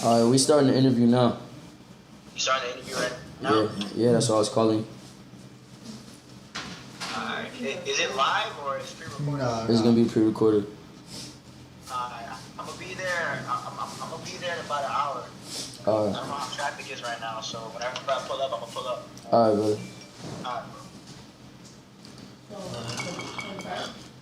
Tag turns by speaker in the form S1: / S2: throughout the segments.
S1: All right, we starting the interview now.
S2: You starting the interview right now?
S1: Yeah, that's what I was calling.
S2: Alright. Is it live or is it pre-recorded?
S3: No,
S1: It's gonna be pre-recorded.
S2: I'm gonna be there. I'm gonna be there in about an hour.
S1: All
S2: I
S1: right,
S2: don't know how traffic is right now, so whenever I pull up, I'm gonna pull up.
S1: all right, brother.
S2: Alright,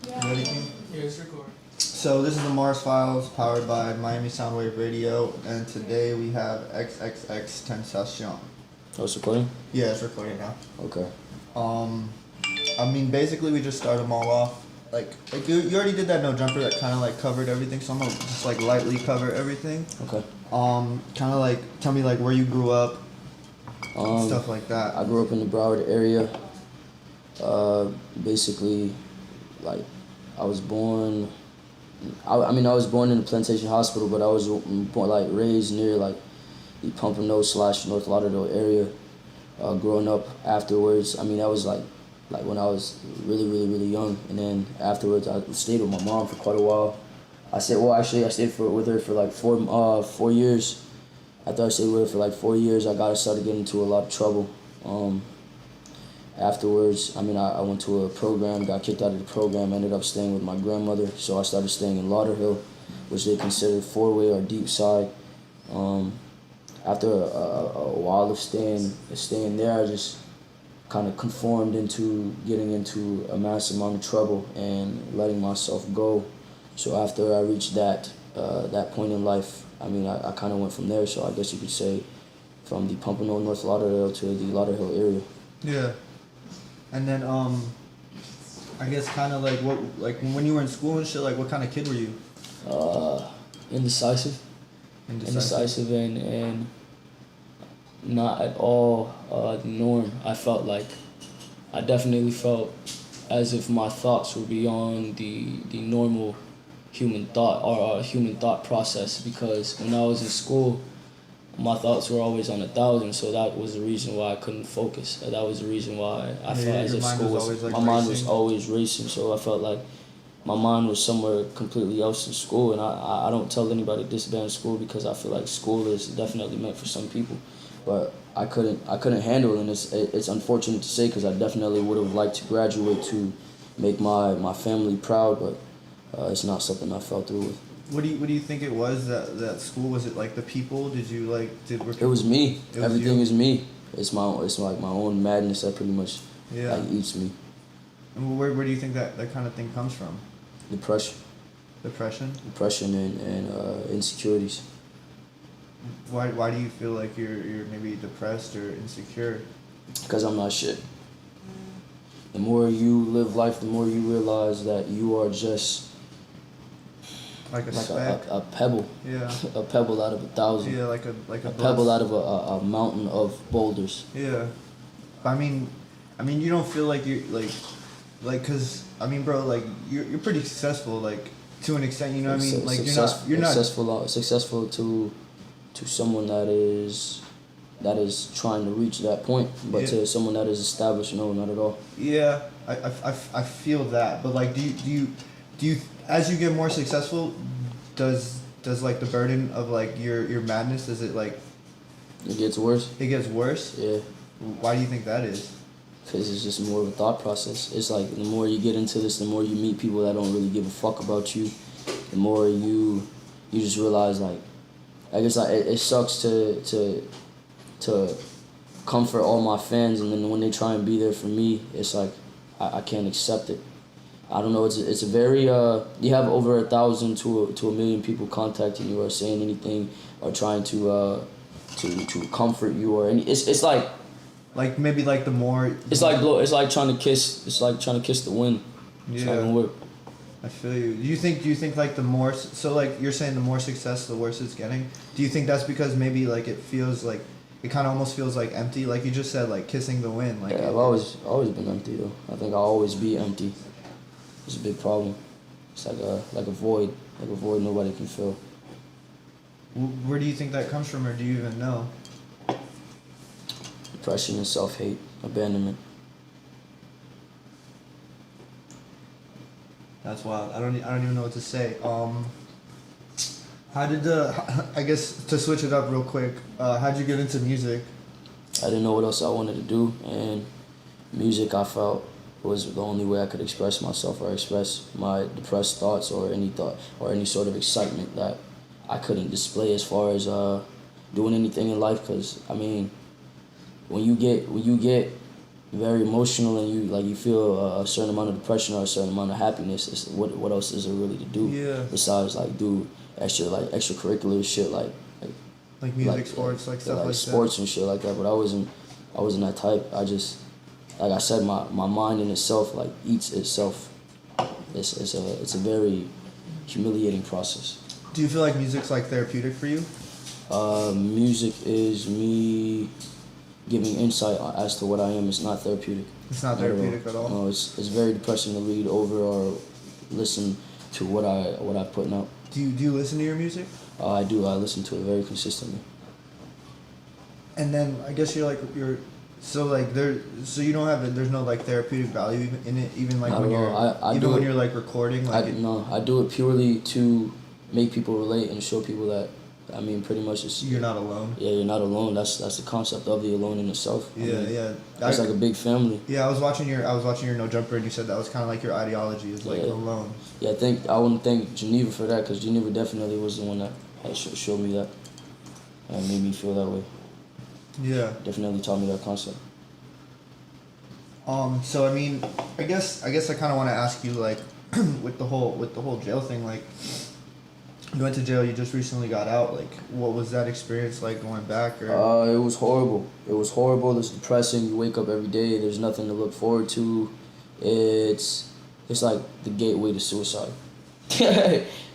S2: bro.
S3: You ready, King?
S4: Yeah, it's recording.
S3: So this is the Mars Files powered by Miami Soundwave Radio, and today we have XXXTENTACIon.
S1: Oh, it's recording?
S3: Yeah, it's recording now.
S1: Okay.
S3: I mean, basically we just start them all off. Like you already did that no jumper that kind of like covered everything, so I'm gonna just like lightly cover everything.
S1: Okay.
S3: Kind of like tell me like where you grew up, stuff like that.
S1: I grew up in the Broward area. Basically, like, I was born. I was born in the Plantation Hospital, but I was born, like, raised near like the Pompano / North Lauderdale area. Growing up afterwards, that was like when I was really young, and then afterwards I stayed with my mom for quite a while. I stayed with her for like 4 years. After I stayed with her for like 4 years, I started getting into a lot of trouble. Afterwards, I went to a program, got kicked out of the program, ended up staying with my grandmother, so I started staying in Lauderhill, which they consider four-way or deep side. After a while of staying there, I just kind of conformed into getting into a massive amount of trouble and letting myself go. So after I reached that point in life, I kind of went from there. So I guess you could say from the Pompano, North Lauderdale to the Lauderhill area.
S3: Yeah. And then I guess kind of like when you were in school and shit, like what kind of kid were you?
S1: Indecisive and not at all the norm. I definitely felt as if my thoughts were beyond the normal human thought or human thought process, because when I was in school, my thoughts were always on 1,000, so that was the reason why I couldn't focus. That was the reason why I felt as if school was my mind was always racing, so I felt like my mind was somewhere completely else in school. And I don't tell anybody to disband school, because I feel like school is definitely meant for some people, but I couldn't handle it. And it's unfortunate to say, because I definitely would have liked to graduate to make my family proud, but it's not something I fell through with.
S3: What do you think it was that school? Was it like the people?
S1: It was me. Everything is me. It's like my own madness that pretty much like eats me.
S3: And where do you think that kind of thing comes from?
S1: Depression and insecurities.
S3: Why do you feel like you're maybe depressed or insecure?
S1: Because I'm not shit. The more you live life, the more you realize that you are just
S3: like
S1: a pebble.
S3: Yeah.
S1: A pebble out of 1,000.
S3: Yeah, like a
S1: pebble out of a mountain of boulders.
S3: Yeah. I mean, you don't feel like you're like, cause bro, like you're pretty successful, like to an extent, you know what I mean? Like you're not
S1: successful to someone that is trying to reach that point, but to someone that is established, no, not at all.
S3: Yeah, I feel that, but like, do you as you get more successful, does like the burden of like your madness, does it like?
S1: It gets worse.
S3: It gets worse?
S1: Yeah.
S3: Why do you think that is?
S1: Because it's just more of a thought process. It's like the more you get into this, the more you meet people that don't really give a fuck about you, the more you just realize, like, I guess it sucks to comfort all my fans, and then when they try and be there for me, it's like I can't accept it. I don't know. It's a very you have over 1,000 to 1 million people contacting you or saying anything or trying to comfort you, or it's like.
S3: Like maybe like the more.
S1: It's like trying to kiss the wind. It's not gonna work.
S3: I feel you. Do you think like the more, so like you're saying the more success, the worse it's getting? Do you think that's because maybe like it feels like, it kind of almost feels like empty, like you just said, like kissing the wind? Like
S1: yeah, I've always been empty though. I think I'll always be empty. It's a big problem. It's like a void nobody can fill.
S3: Where do you think that comes from, or do you even know?
S1: Depression and self-hate, abandonment.
S3: That's wild. I don't even know what to say. How did I guess to switch it up real quick, how'd you get into music?
S1: I didn't know what else I wanted to do, and music I felt was the only way I could express myself or express my depressed thoughts or any thought or any sort of excitement that I couldn't display as far as doing anything in life. Cause I mean, when you get very emotional and you feel a certain amount of depression or a certain amount of happiness, what else is there really to do besides like do extracurricular shit
S3: Like music, sports, like stuff like
S1: sports
S3: that.
S1: and shit like that. But I wasn't that type. I just, like I said, my mind in itself like eats itself. It's a very humiliating process.
S3: Do you feel like music's like therapeutic for you?
S1: Music is me giving insight as to what I am. It's not therapeutic.
S3: It's not therapeutic at all.
S1: No, it's very depressing to read over or listen to what I put out.
S3: Do you listen to your music?
S1: I do. I listen to it very consistently.
S3: And then I guess so you don't have there's no like therapeutic value in it, even like
S1: Not
S3: when
S1: at
S3: you're
S1: all.
S3: even when you're like recording like
S1: I do it purely to make people relate and show people that, I mean, pretty much it's
S3: you're not alone.
S1: Yeah, you're not alone. That's the concept of the alone in itself.
S3: Yeah.
S1: It's like a big family.
S3: Yeah, I was watching your No Jumper, and you said that was kind of like your ideology is like alone.
S1: Yeah, I want to thank Geneva for that, because Geneva definitely was the one that had showed me that and made me feel that way.
S3: Yeah.
S1: Definitely taught me that concept.
S3: So I mean, I guess I kind of want to ask you like, with the whole jail thing, like, you went to jail, you just recently got out, like, what was that experience like going back? Or
S1: It was horrible. It's depressing. You wake up every day, there's nothing to look forward to. It's like the gateway to suicide.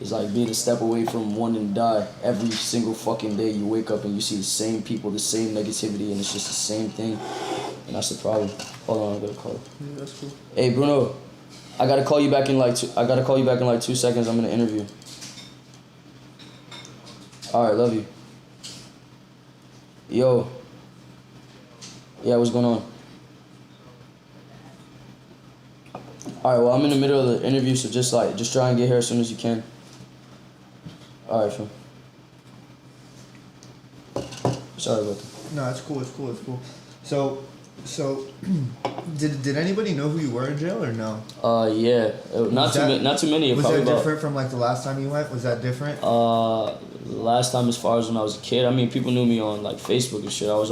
S1: It's like being a step away from wanting to die. Every single fucking day you wake up and you see the same people, the same negativity, and it's just the same thing. And that's the problem. Hold on, I gotta call.
S3: Yeah, that's cool.
S1: Hey Bruno, I gotta call you back in like 2 seconds. I'm in an interview. Alright, love you. Yo. Yeah, what's going on? Alright, well, I'm in the middle of the interview, so just try and get here as soon as you can. Alright, fam. Sorry about that.
S3: No, it's cool. So, did anybody know who you were in jail or no?
S1: Yeah, not too many.
S3: Was
S1: Probably
S3: that different from like the last time you went? Was that different?
S1: Last time, as far as when I was a kid, I mean, people knew me on like Facebook and shit. I was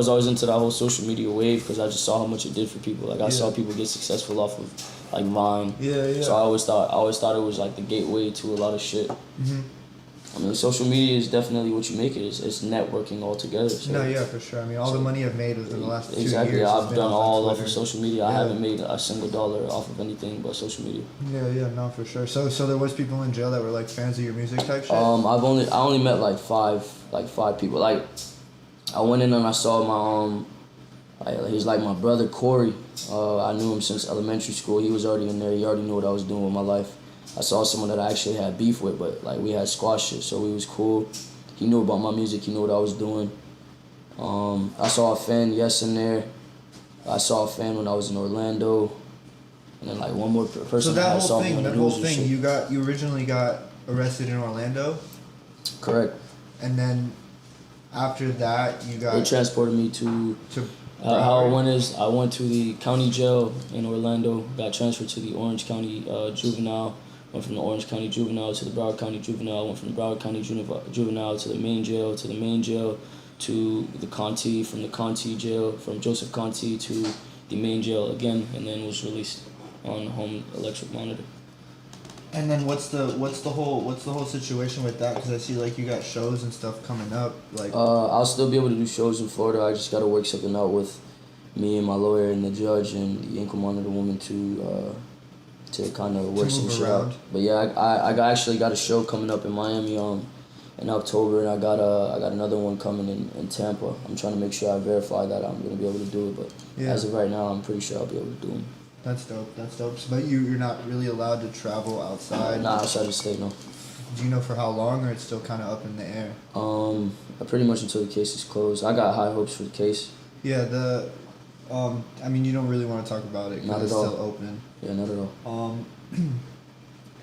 S1: always into that whole social media wave because I just saw how much it did for people. Like I saw people get successful off of like Vine.
S3: Yeah.
S1: So I always thought it was like the gateway to a lot of shit.
S3: Mhm.
S1: I mean, social media is definitely what you make it. It's networking altogether. So.
S3: No, yeah, for sure. I mean, all the money I've made was in the last 2 years.
S1: Exactly. I've done all off of
S3: Twitter.
S1: social media.
S3: Yeah.
S1: I haven't made a single dollar off of anything but social media.
S3: Yeah, no, for sure. So there was people in jail that were like fans of your music type shit.
S1: I only met like five people. Like I went in and I saw he's like my brother Corey. I knew him since elementary school. He was already in there. He already knew what I was doing with my life. I saw someone that I actually had beef with, but like we had squash shit, so we was cool. He knew about my music. He knew what I was doing. I saw a fan in there. I saw a fan when I was in Orlando, and then like one more person.
S3: So
S1: that whole thing,
S3: you originally got arrested in Orlando.
S1: Correct.
S3: And then after that,
S1: They transported me to how it went is I went to the county jail in Orlando, got transferred to the Orange County juvenile. Went from the Orange County Juvenile to the Broward County Juvenile. Went from the Broward County Juvenile to the main jail, to the Conti, from the Conti jail, from Joseph Conti to the main jail again, and then was released on home electric monitor.
S3: And then what's the whole situation with that? Because I see like you got shows and stuff coming up. Like
S1: I'll still be able to do shows in Florida. I just gotta work something out with me and my lawyer and the judge and the ankle monitor woman to kind of work some shit out. But yeah, I actually got a show coming up in Miami in October, and I got another one coming in Tampa. I'm trying to make sure I verify that I'm gonna be able to do it, but as of right now, I'm pretty sure I'll be able to do them.
S3: That's dope. So, but you're not really allowed to travel outside?
S1: Nah, outside the state, no.
S3: Do you know for how long, or it's still kind of up in the air?
S1: Pretty much until the case is closed. I got high hopes for the case.
S3: Yeah, I mean, you don't really want to talk about it because it's still open.
S1: Yeah, not at all.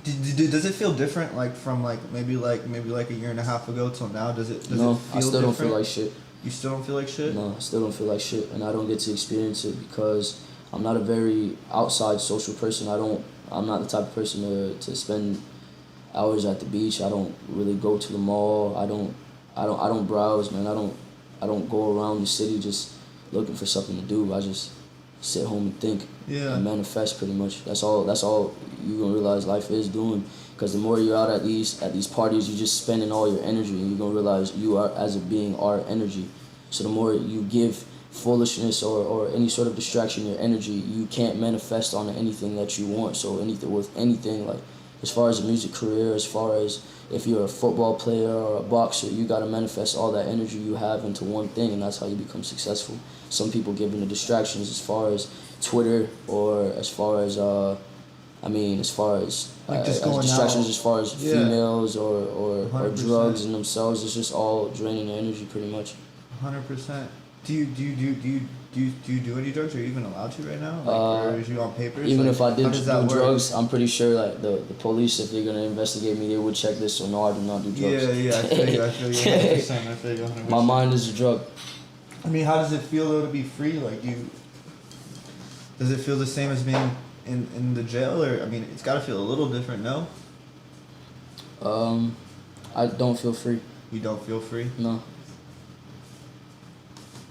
S3: Does it feel different, like from maybe a year and a half ago till now? Does it
S1: No,
S3: it feel
S1: I still don't feel
S3: different?
S1: like shit.
S3: You still don't feel like shit?
S1: No, I still don't feel like shit, and I don't get to experience it because I'm not a very outside social person. I'm not the type of person to spend hours at the beach. I don't really go to the mall. I don't browse, man. I don't go around the city just looking for something to do. I just sit home and think
S3: Yeah.
S1: and manifest pretty much. That's all you gonna realize life is doing. Because the more you're out at these parties, you're just spending all your energy, and you're gonna realize you are, as a being, are energy. So the more you give foolishness or any sort of distraction your energy, you can't manifest on anything that you want. So anything like, as far as a music career, as far as if you're a football player or a boxer, you gotta manifest all that energy you have into one thing, and that's how you become successful. Some people give into distractions as far as Twitter, or as far as
S3: Like just
S1: as
S3: going
S1: distractions
S3: out.
S1: as far as
S3: Yeah.
S1: females or
S3: 100%.
S1: drugs in themselves. It's just all draining their energy pretty much.
S3: 100%. Do you do any drugs? Are you even allowed to right now? Or is you on papers?
S1: Even
S3: Like,
S1: if I did
S3: how does that
S1: do
S3: work?
S1: drugs, I'm pretty sure like the police, if they're gonna investigate me, they would check this. So no, I do not do drugs.
S3: Yeah, I feel you 100%. I feel you 100%.
S1: My mind is a drug.
S3: I mean, how does it feel though to be free? Like, does it feel the same as being in the jail? Or, I mean, it's got to feel a little different, no?
S1: I don't feel free.
S3: You don't feel free?
S1: No.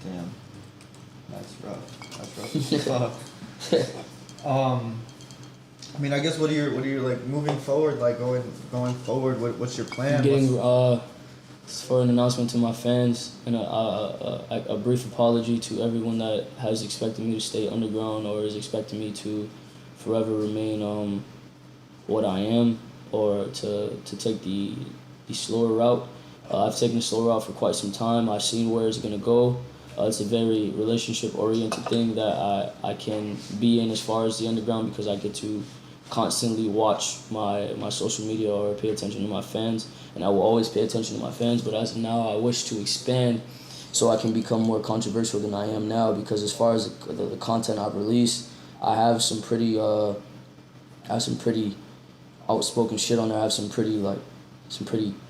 S3: Damn. That's rough. Fuck. I mean, I guess what are your like moving forward, like going forward? What's your plan?
S1: I'm getting for an announcement to my fans and a brief apology to everyone that has expected me to stay underground or is expecting me to forever remain what I am, or to take the slower route. I've taken the slow route for quite some time. I've seen where it's gonna go. It's a very relationship-oriented thing that I can be in as far as the underground, because I get to constantly watch my social media or pay attention to my fans, and I will always pay attention to my fans. But as of now, I wish to expand so I can become more controversial than I am now, because as far as the content I've released, I have some pretty outspoken shit on there. I have some pretty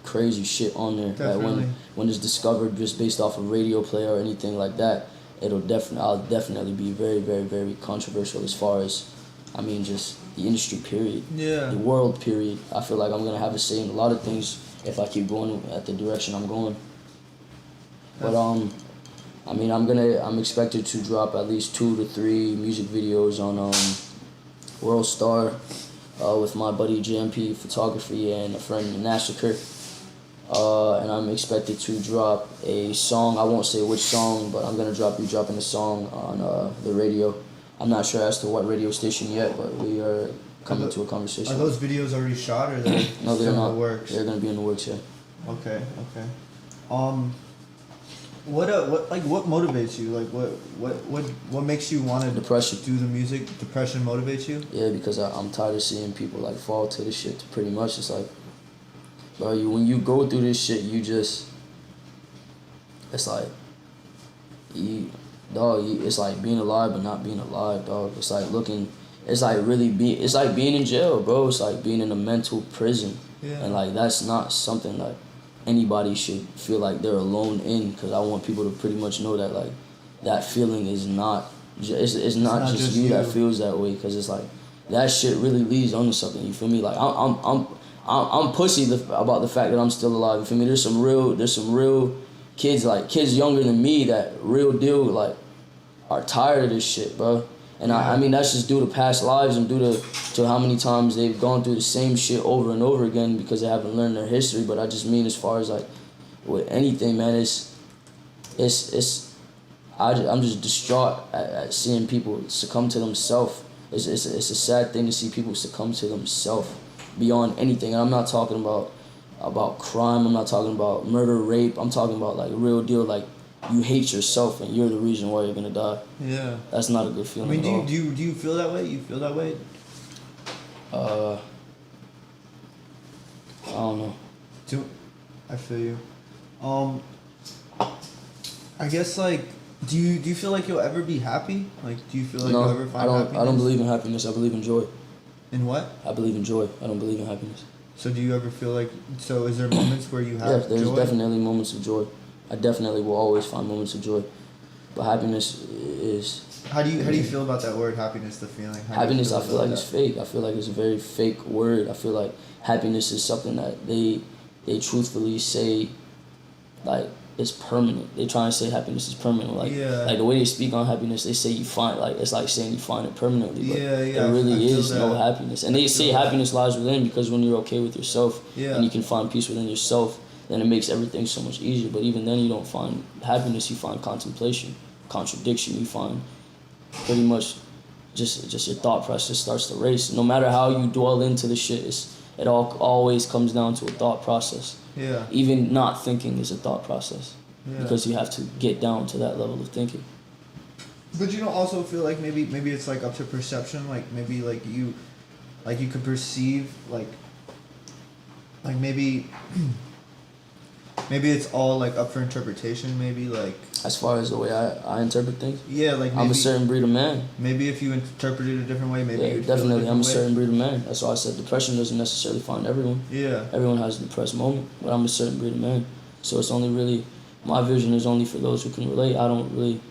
S1: crazy shit on there.
S3: Definitely.
S1: That when it's discovered just based off a radio play or anything like that, I'll definitely be very, very, very controversial as far as, I mean, just the industry period.
S3: Yeah.
S1: The world period. I feel like I'm gonna have a say in a lot of things if I keep going at the direction I'm going. But I mean, I'm expected to drop at least 2 to 3 music videos on World Star, with my buddy JMP Photography and a friend Massacre. And I'm expected to drop a song. I won't say which song, but I'm gonna be dropping a song on the radio. I'm not sure as to what radio station yet, but we are coming to a conversation.
S3: Are those videos already shot, or they're
S1: No, they're
S3: still
S1: not.
S3: in the works?
S1: They're gonna be in the works, yeah.
S3: Okay. What motivates you? Like what makes you want to
S1: Depression.
S3: do the music? Depression motivates you?
S1: Yeah, because I'm tired of seeing people like fall to this shit. Pretty much, it's like, bro, when you go through this shit, it's like, it's like being alive but not being alive, dog. It's like it's like being in jail, bro. It's like being in a mental prison.
S3: Yeah.
S1: And like, that's not something that anybody should feel like they're alone in, because I want people to pretty much know that, like, that feeling is not, it's not just you that feels that way, because it's like, that shit really leads onto something, you feel me? Like, I'm pussy about the fact that I'm still alive, you feel me? There's some real kids, like, kids younger than me that real deal, like, are tired of this shit, bro. And I mean, that's just due to past lives and due to how many times they've gone through the same shit over and over again because they haven't learned their history. But I just mean, as far as like with anything, man, I'm just distraught at seeing people succumb to themselves. It's a sad thing to see people succumb to themselves beyond anything. And I'm not talking about crime. I'm not talking about murder, rape. I'm talking about like real deal, like, you hate yourself and you're the reason why you're gonna die.
S3: Yeah.
S1: That's not a good feeling.
S3: I mean,
S1: at all.
S3: do you feel that way? You feel that way?
S1: I don't know.
S3: I feel you. I guess, like, do you feel like you'll ever be happy? Like, do you feel like you'll ever find happiness?
S1: I don't believe in happiness. I believe in joy.
S3: In what?
S1: I believe in joy. I don't believe in happiness.
S3: So do you ever feel like, so is there moments where you
S1: Yeah,
S3: have
S1: there's
S3: joy?
S1: definitely moments of joy. I definitely will always find moments of joy. But happiness is...
S3: How do you feel about that word, happiness, the feeling? How do you
S1: Happiness, I feel
S3: about
S1: like it's
S3: that?
S1: fake. I feel like it's a very fake word. I feel like happiness is something that they truthfully say, like, it's permanent. They try and say happiness is permanent. Like,
S3: Yeah.
S1: like the way they speak on happiness, they say you find, like, it's like saying you find it permanently. But
S3: Yeah, yeah,
S1: there really
S3: I feel
S1: is no
S3: that.
S1: happiness. And they say
S3: that.
S1: happiness lies within, because when you're okay with yourself
S3: Yeah.
S1: and you can find peace within yourself, then it makes everything so much easier. But even then, you don't find happiness. You find contemplation, contradiction. You find pretty much just your thought process starts to race. No matter how you dwell into the shit, it all always comes down to a thought process.
S3: Yeah.
S1: Even not thinking is a thought process,
S3: Yeah.
S1: because you have to get down to that level of thinking.
S3: But you don't also feel like maybe it's like up to perception, like maybe like you could perceive like maybe maybe it's all like up for interpretation, maybe like
S1: As far as the way I interpret things,
S3: yeah, like maybe,
S1: I'm a certain breed of man.
S3: maybe if you interpreted it a different way, maybe
S1: Yeah,
S3: you'd feel
S1: definitely, I'm a
S3: different
S1: certain breed of man. That's why I said depression doesn't necessarily find everyone.
S3: way. Yeah.
S1: Everyone has a depressed moment, but I'm a certain breed of man. So it's only really, my vision is only for those who can relate. I don't really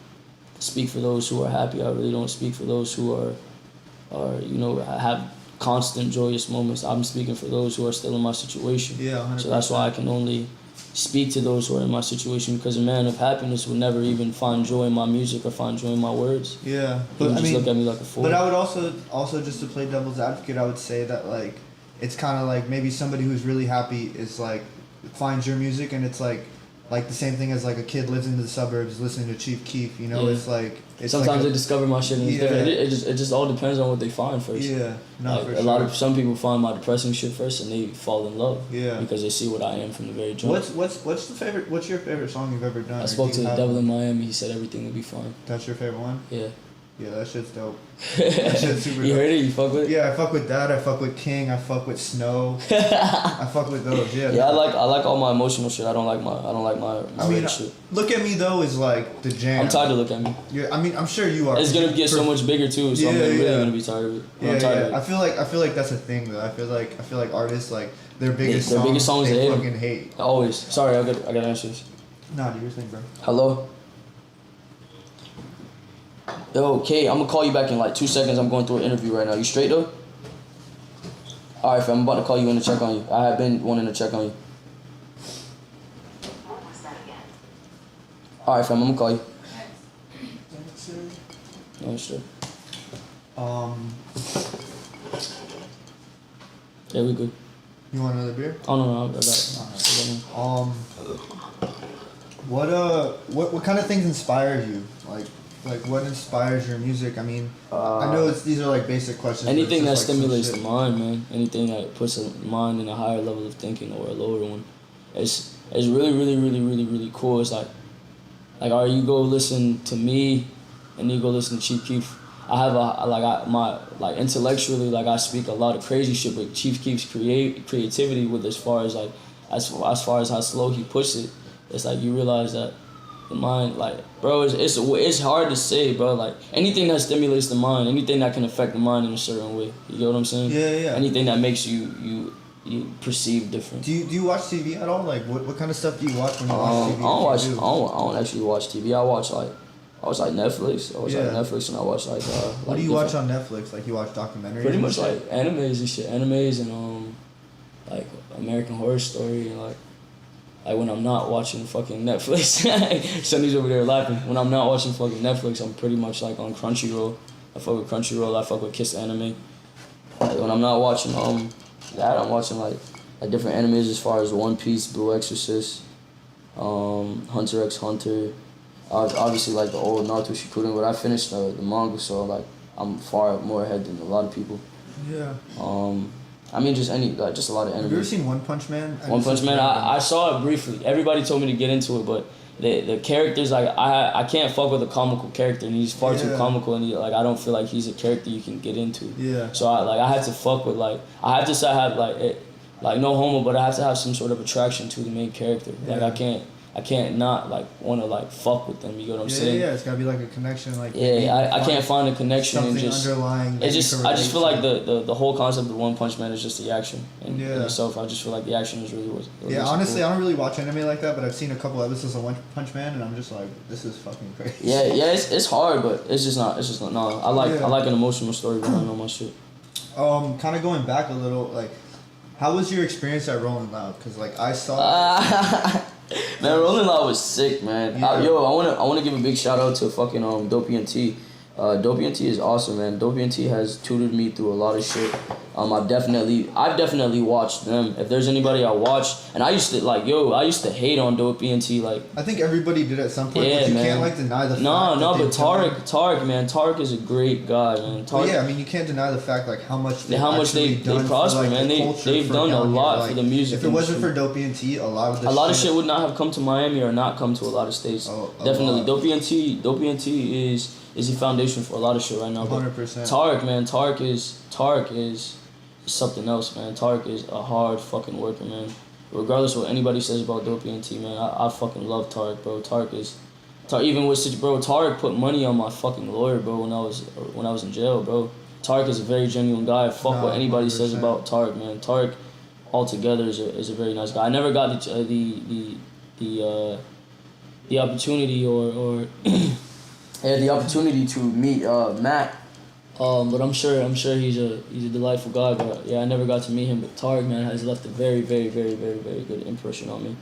S1: speak for those who are happy. I really don't speak for those who are have constant joyous moments. I'm speaking for those who are still in my situation.
S3: Yeah, 100%.
S1: So that's why I can only speak to those who are in my situation, because a man of happiness would never even find joy in my music or find joy in my words.
S3: Yeah,
S1: He would
S3: but I
S1: just
S3: mean,
S1: look at me like a fool.
S3: but I would also just to play devil's advocate, I would say that like it's kind of like maybe somebody who's really happy is like finds your music, and it's like the same thing as like a kid lives in the suburbs listening to Chief Keef. You know,
S1: Yeah.
S3: it's like it's
S1: Sometimes
S3: like
S1: they discover my shit and it's
S3: Yeah.
S1: different. It just all depends on what they find first.
S3: yeah, no,
S1: Like,
S3: for
S1: a
S3: sure.
S1: lot of some people find my depressing shit first and they fall in love.
S3: Yeah.
S1: Because they see what I am from the very jump.
S3: What's your favorite song you've ever done?
S1: I
S3: Or
S1: spoke
S3: do
S1: to
S3: you
S1: the
S3: have
S1: devil in
S3: one?
S1: Miami. He said everything would be fine.
S3: That's your favorite one?
S1: Yeah.
S3: Yeah, that shit's dope. That shit's super
S1: You
S3: dope.
S1: heard it? You fuck with it?
S3: Yeah, I fuck with that. I fuck with King. I fuck with Snow. I fuck with those. Yeah.
S1: Yeah, I like all my emotional shit. I don't like my
S3: I mean,
S1: rage shit.
S3: Look at Me though is like the jam.
S1: I'm tired of Look at Me.
S3: I mean, I'm sure you are.
S1: It's gonna get so much bigger too, so I'm
S3: Yeah,
S1: really
S3: yeah.
S1: gonna be tired of it.
S3: Yeah,
S1: I'm tired
S3: yeah.
S1: of it.
S3: I feel like that's a thing though. I feel like artists like their biggest
S1: Their biggest songs
S3: they
S1: they hate 'em.
S3: fucking hate.
S1: Always. Sorry, I got answers.
S3: Nah, do your thing, bro.
S1: Hello? Yo, Kay, I'm gonna call you back in like 2 seconds. I'm going through an interview right now. You straight though? Alright, fam, I'm about to call you in to check on you. I have been wanting to check on you.
S4: What was that again?
S1: Alright, fam, I'm gonna call you. No, sure. Yeah, we good.
S3: You want another beer?
S1: Oh, no, I got it.
S3: What kind of things inspire you? Like what inspires your music? I mean, I know these are like basic questions. but
S1: Anything that
S3: it's just, like, some
S1: stimulates the
S3: shit.
S1: mind, man. Anything that puts a mind in a higher level of thinking or a lower one. It's really, really, really, really, really cool. It's like, all right, you go listen to me, and you go listen to Chief Keef. I have intellectually, like, I speak a lot of crazy shit, but Chief Keef's creativity with as far as how slow he puts it, it's like you realize that the mind, like, bro, it's hard to say, bro. Like, anything that stimulates the mind, anything that can affect the mind in a certain way. You get what I'm saying?
S3: Yeah, yeah.
S1: Anything that makes you perceive different.
S3: Do you watch TV at all? Like what kind of stuff do you watch when you watch TV?
S1: I don't actually watch TV. I watch Netflix. I watch
S3: Yeah.
S1: Netflix, and I watch
S3: What do you watch on Netflix? Like you watch documentaries?
S1: Pretty
S3: and
S1: much
S3: shit?
S1: like animes and shit. Animes and like American Horror Story and like when I'm not watching fucking Netflix. Sonny's over there laughing. When I'm not watching fucking Netflix, I'm pretty much like on Crunchyroll. I fuck with Crunchyroll. I fuck with Kiss Anime. Like when I'm not watching that, I'm watching like different animes as far as One Piece, Blue Exorcist, Hunter x Hunter. Obviously like the old Naruto Shippuden, but I finished the manga, so like I'm far more ahead than a lot of people.
S3: Yeah.
S1: I mean just a lot of
S3: Have you ever
S1: anime.
S3: seen One Punch Man?
S1: One Punch Man, I saw it briefly. Everybody told me to get into it, but the characters, like I can't fuck with a comical character, and he's far too
S3: Yeah.
S1: comical, and I don't feel like he's a character you can get into.
S3: Yeah.
S1: So I had to fuck with I have no homo, but I have to have some sort of attraction to the main character. Like
S3: Yeah.
S1: I can't I can't not like want to like fuck with them. You know what I'm saying?
S3: Yeah, it's gotta be like a connection. Like
S1: I can't find a connection and
S3: something
S1: just
S3: underlying.
S1: it just I just feel like the whole concept of One Punch Man is just the action in itself. I just feel like the action is really what.
S3: Yeah, honestly, I don't really watch anime like that, but I've seen a couple episodes of One Punch Man, and I'm just like, this is fucking crazy.
S1: Yeah, it's hard, but it's just not. No. I like an emotional story behind all my shit.
S3: Kind of going back a little, like, how was your experience at Rolling Loud? Cause like I saw.
S1: Man, Rolling Loud was sick, man.
S3: Yeah.
S1: I wanna give a big shout out to fucking Dopey and T. Dopey and T is awesome, man. Dopey and T has tutored me through a lot of shit. I've definitely watched them. If there's anybody I watched, and I used to hate on Dopey and T, like.
S3: I think everybody did at some point,
S1: Yeah,
S3: but you
S1: man.
S3: can't like deny the fact.
S1: No,
S3: that
S1: but Tarek, man, Tarek is a great guy, man.
S3: But yeah, I mean, you can't deny the fact like how much they
S1: prosper, man. They've done a lot for the music.
S3: If it wasn't for Dopey and T, a lot of
S1: shit would not have come to Miami or not come to a lot of states. Definitely, Dopey and T is the foundation for a lot of shit right now.
S3: 100%.
S1: Tarek, man, Tarek is something else, man. Tarek is a hard fucking worker, man. Regardless of what anybody says about Dopey and T, man, I fucking love Tarek, bro. Tarek put money on my fucking lawyer, bro, when I was in jail, bro. Tarek is a very genuine guy. Fuck what anybody
S3: 100%.
S1: says about Tarek, man. Tarek altogether is a very nice guy. I never got the opportunity or the opportunity to meet Matt. But I'm sure he's a delightful guy. But yeah, I never got to meet him. But Tarek, man, has left a very, very, very, very, very good impression on me.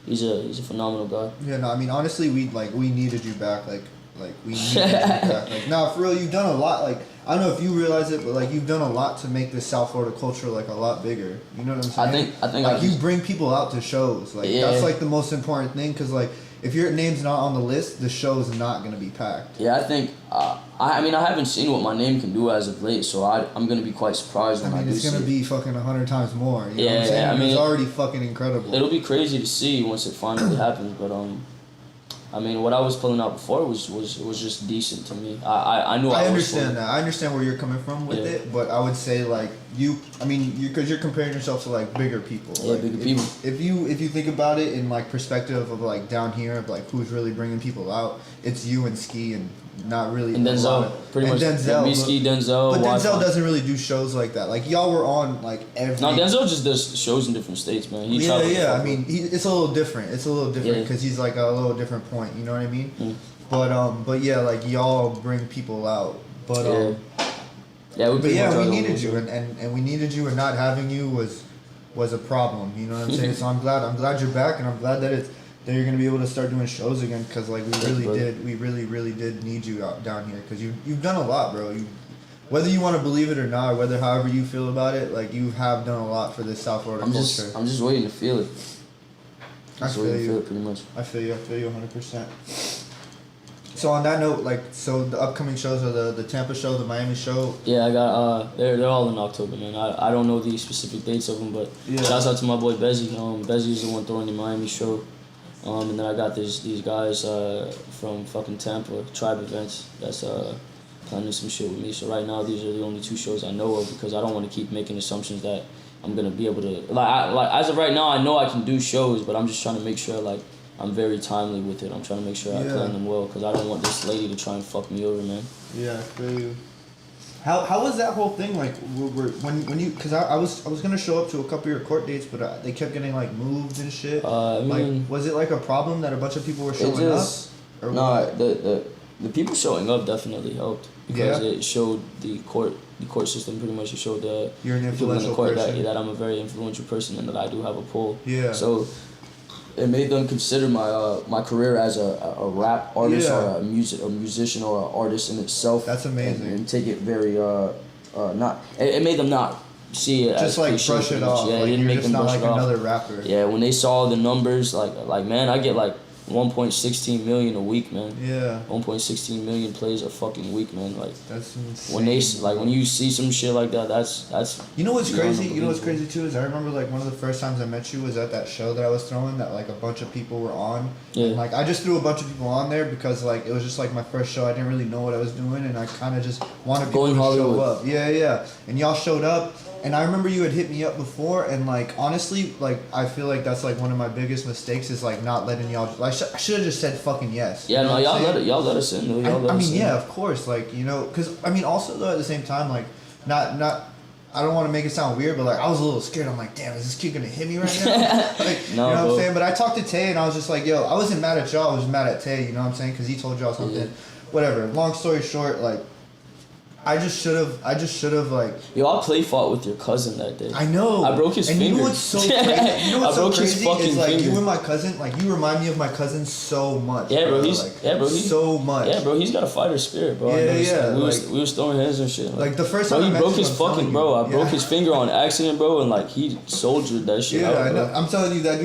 S1: He's a phenomenal guy.
S3: Yeah, no, I mean honestly, we needed you back. Like we needed you back. Like, nah, for real, you've done a lot. Like, I don't know if you realize it, but like you've done a lot to make this South Florida culture like a lot bigger. You know what I'm saying? I think like you bring people out to shows. Like that's like the most important thing, because like if your name's not on the list, the show's not gonna be packed.
S1: Yeah, I think. I mean, I haven't seen what my name can do as of late, so I'm gonna be quite surprised when I do see it.
S3: It's gonna be fucking 100 times more. You know what I'm saying?
S1: I mean,
S3: it's already fucking incredible.
S1: It'll be crazy to see once it finally happens, but I mean, what I was pulling out before was just decent to me. I knew I
S3: understand that. I understand where you're coming from with it, but I would say like because you're comparing yourself to like bigger people.
S1: Yeah,
S3: like,
S1: bigger people.
S3: If you think about it in like perspective of like down here of like who's really bringing people out, it's you and Ski and not really.
S1: And Denzel, pretty much.
S3: Denzel,
S1: Ski, Denzel.
S3: But Denzel doesn't really do shows like that. Like y'all were on like every.
S1: No, Denzel just does shows in different states, man.
S3: Yeah. I mean, it's a little different. It's a little different because he's like a little different point. You know what I mean?
S1: Mm.
S3: But yeah, like y'all bring people out. But we needed you, and we needed you, and not having you was a problem. You know what I'm saying? So I'm glad you're back, and I'm glad that you're gonna be able to start doing shows again, because like we really did need you out down here, because you've done a lot, bro. Whether you want to believe it or not, or however you feel about it, like you have done a lot for this South Florida culture.
S1: I'm just waiting to feel it.
S3: I feel you.
S1: Pretty much.
S3: I feel you 100%. So on that note, like, so the upcoming shows are the Tampa show, the Miami show.
S1: Yeah, I got they're all in October, man. I don't know the specific dates of them, but shouts out to my boy Bezzy. Bezzy's the one throwing the Miami show. And then I got these guys from fucking Tampa, Tribe Events, that's planning some shit with me. So right now, these are the only two shows I know of, because I don't want to keep making assumptions that I'm gonna be able to like as of right now, I know I can do shows, but I'm just trying to make sure like I'm very timely with it. I'm trying to make sure I plan them well, because I don't want this lady to try and fuck me over, man. Yeah,
S3: I feel you. How was that whole thing like? When you, because I was gonna show up to a couple of your court dates, but they kept getting like moved and shit.
S1: I mean,
S3: like, was it like a problem that a bunch of people were showing up? Or
S1: no, the people showing up definitely helped, because it showed the court system pretty much. It showed
S3: you're an influential person.
S1: That I'm a very influential person, and that I do have a pull.
S3: Yeah.
S1: So it made them consider my career as a rap artist or a musician or an artist in itself.
S3: That's amazing.
S1: And take it very it made them not see it
S3: just
S1: as
S3: like brush it off.
S1: Yeah,
S3: like,
S1: it didn't make them brush it off.
S3: Another rapper.
S1: Yeah, when they saw the numbers, like man, I get like 1.16 million a week, man.
S3: Yeah.
S1: 1.16 million plays a fucking week, man. Like
S3: that's insane.
S1: When you see some shit like that, that's.
S3: You know what's crazy? You know what's crazy too is I remember like one of the first times I met you was at that show that I was throwing that like a bunch of people were on.
S1: Yeah.
S3: And, like I just threw a bunch of people on there because like it was just like my first show. I didn't really know what I was doing, and I kind of just wanted people to show up. Yeah. And y'all showed up. And I remember you had hit me up before, and like honestly, like I feel like that's like one of my biggest mistakes is like not letting y'all. Like I should have just said fucking yes.
S1: Yeah,
S3: you know
S1: no,
S3: what I'm saying?
S1: y'all let us in, though. Y'all let
S3: I
S1: us
S3: mean,
S1: in.
S3: yeah, of course, like you know, because I mean, also though at the same time, like not. I don't want to make it sound weird, but like I was a little scared. I'm like, damn, is this kid gonna hit me right now? Like,
S1: No,
S3: you know what
S1: bro.
S3: I'm saying? But I talked to Tay, and I was just like, yo, I wasn't mad at y'all. I was mad at Tay. You know what I'm saying? Because he told y'all something.
S1: Yeah.
S3: Whatever. Long story short, like I just should have like.
S1: Yo, I play fought with your cousin that day.
S3: I know.
S1: I broke his
S3: and
S1: finger.
S3: You know what's so crazy? You know what's
S1: I broke
S3: so
S1: his
S3: crazy
S1: fucking
S3: is like
S1: finger.
S3: you and my cousin. Like you remind me of my cousin so much.
S1: Yeah, bro.
S3: He's so much.
S1: Yeah, bro. He's got a fighter spirit, bro.
S3: Yeah,
S1: I noticed
S3: yeah,
S1: that.
S3: like-
S1: We was throwing hands and shit.
S3: Like the first
S1: bro,
S3: time
S1: he
S3: I met
S1: broke
S3: you,
S1: his
S3: I'm telling
S1: fucking
S3: you.
S1: bro. I
S3: Yeah.
S1: broke his finger on accident, bro, and like he soldiered that shit
S3: Yeah,
S1: out,
S3: I
S1: bro.
S3: know. I'm telling you, that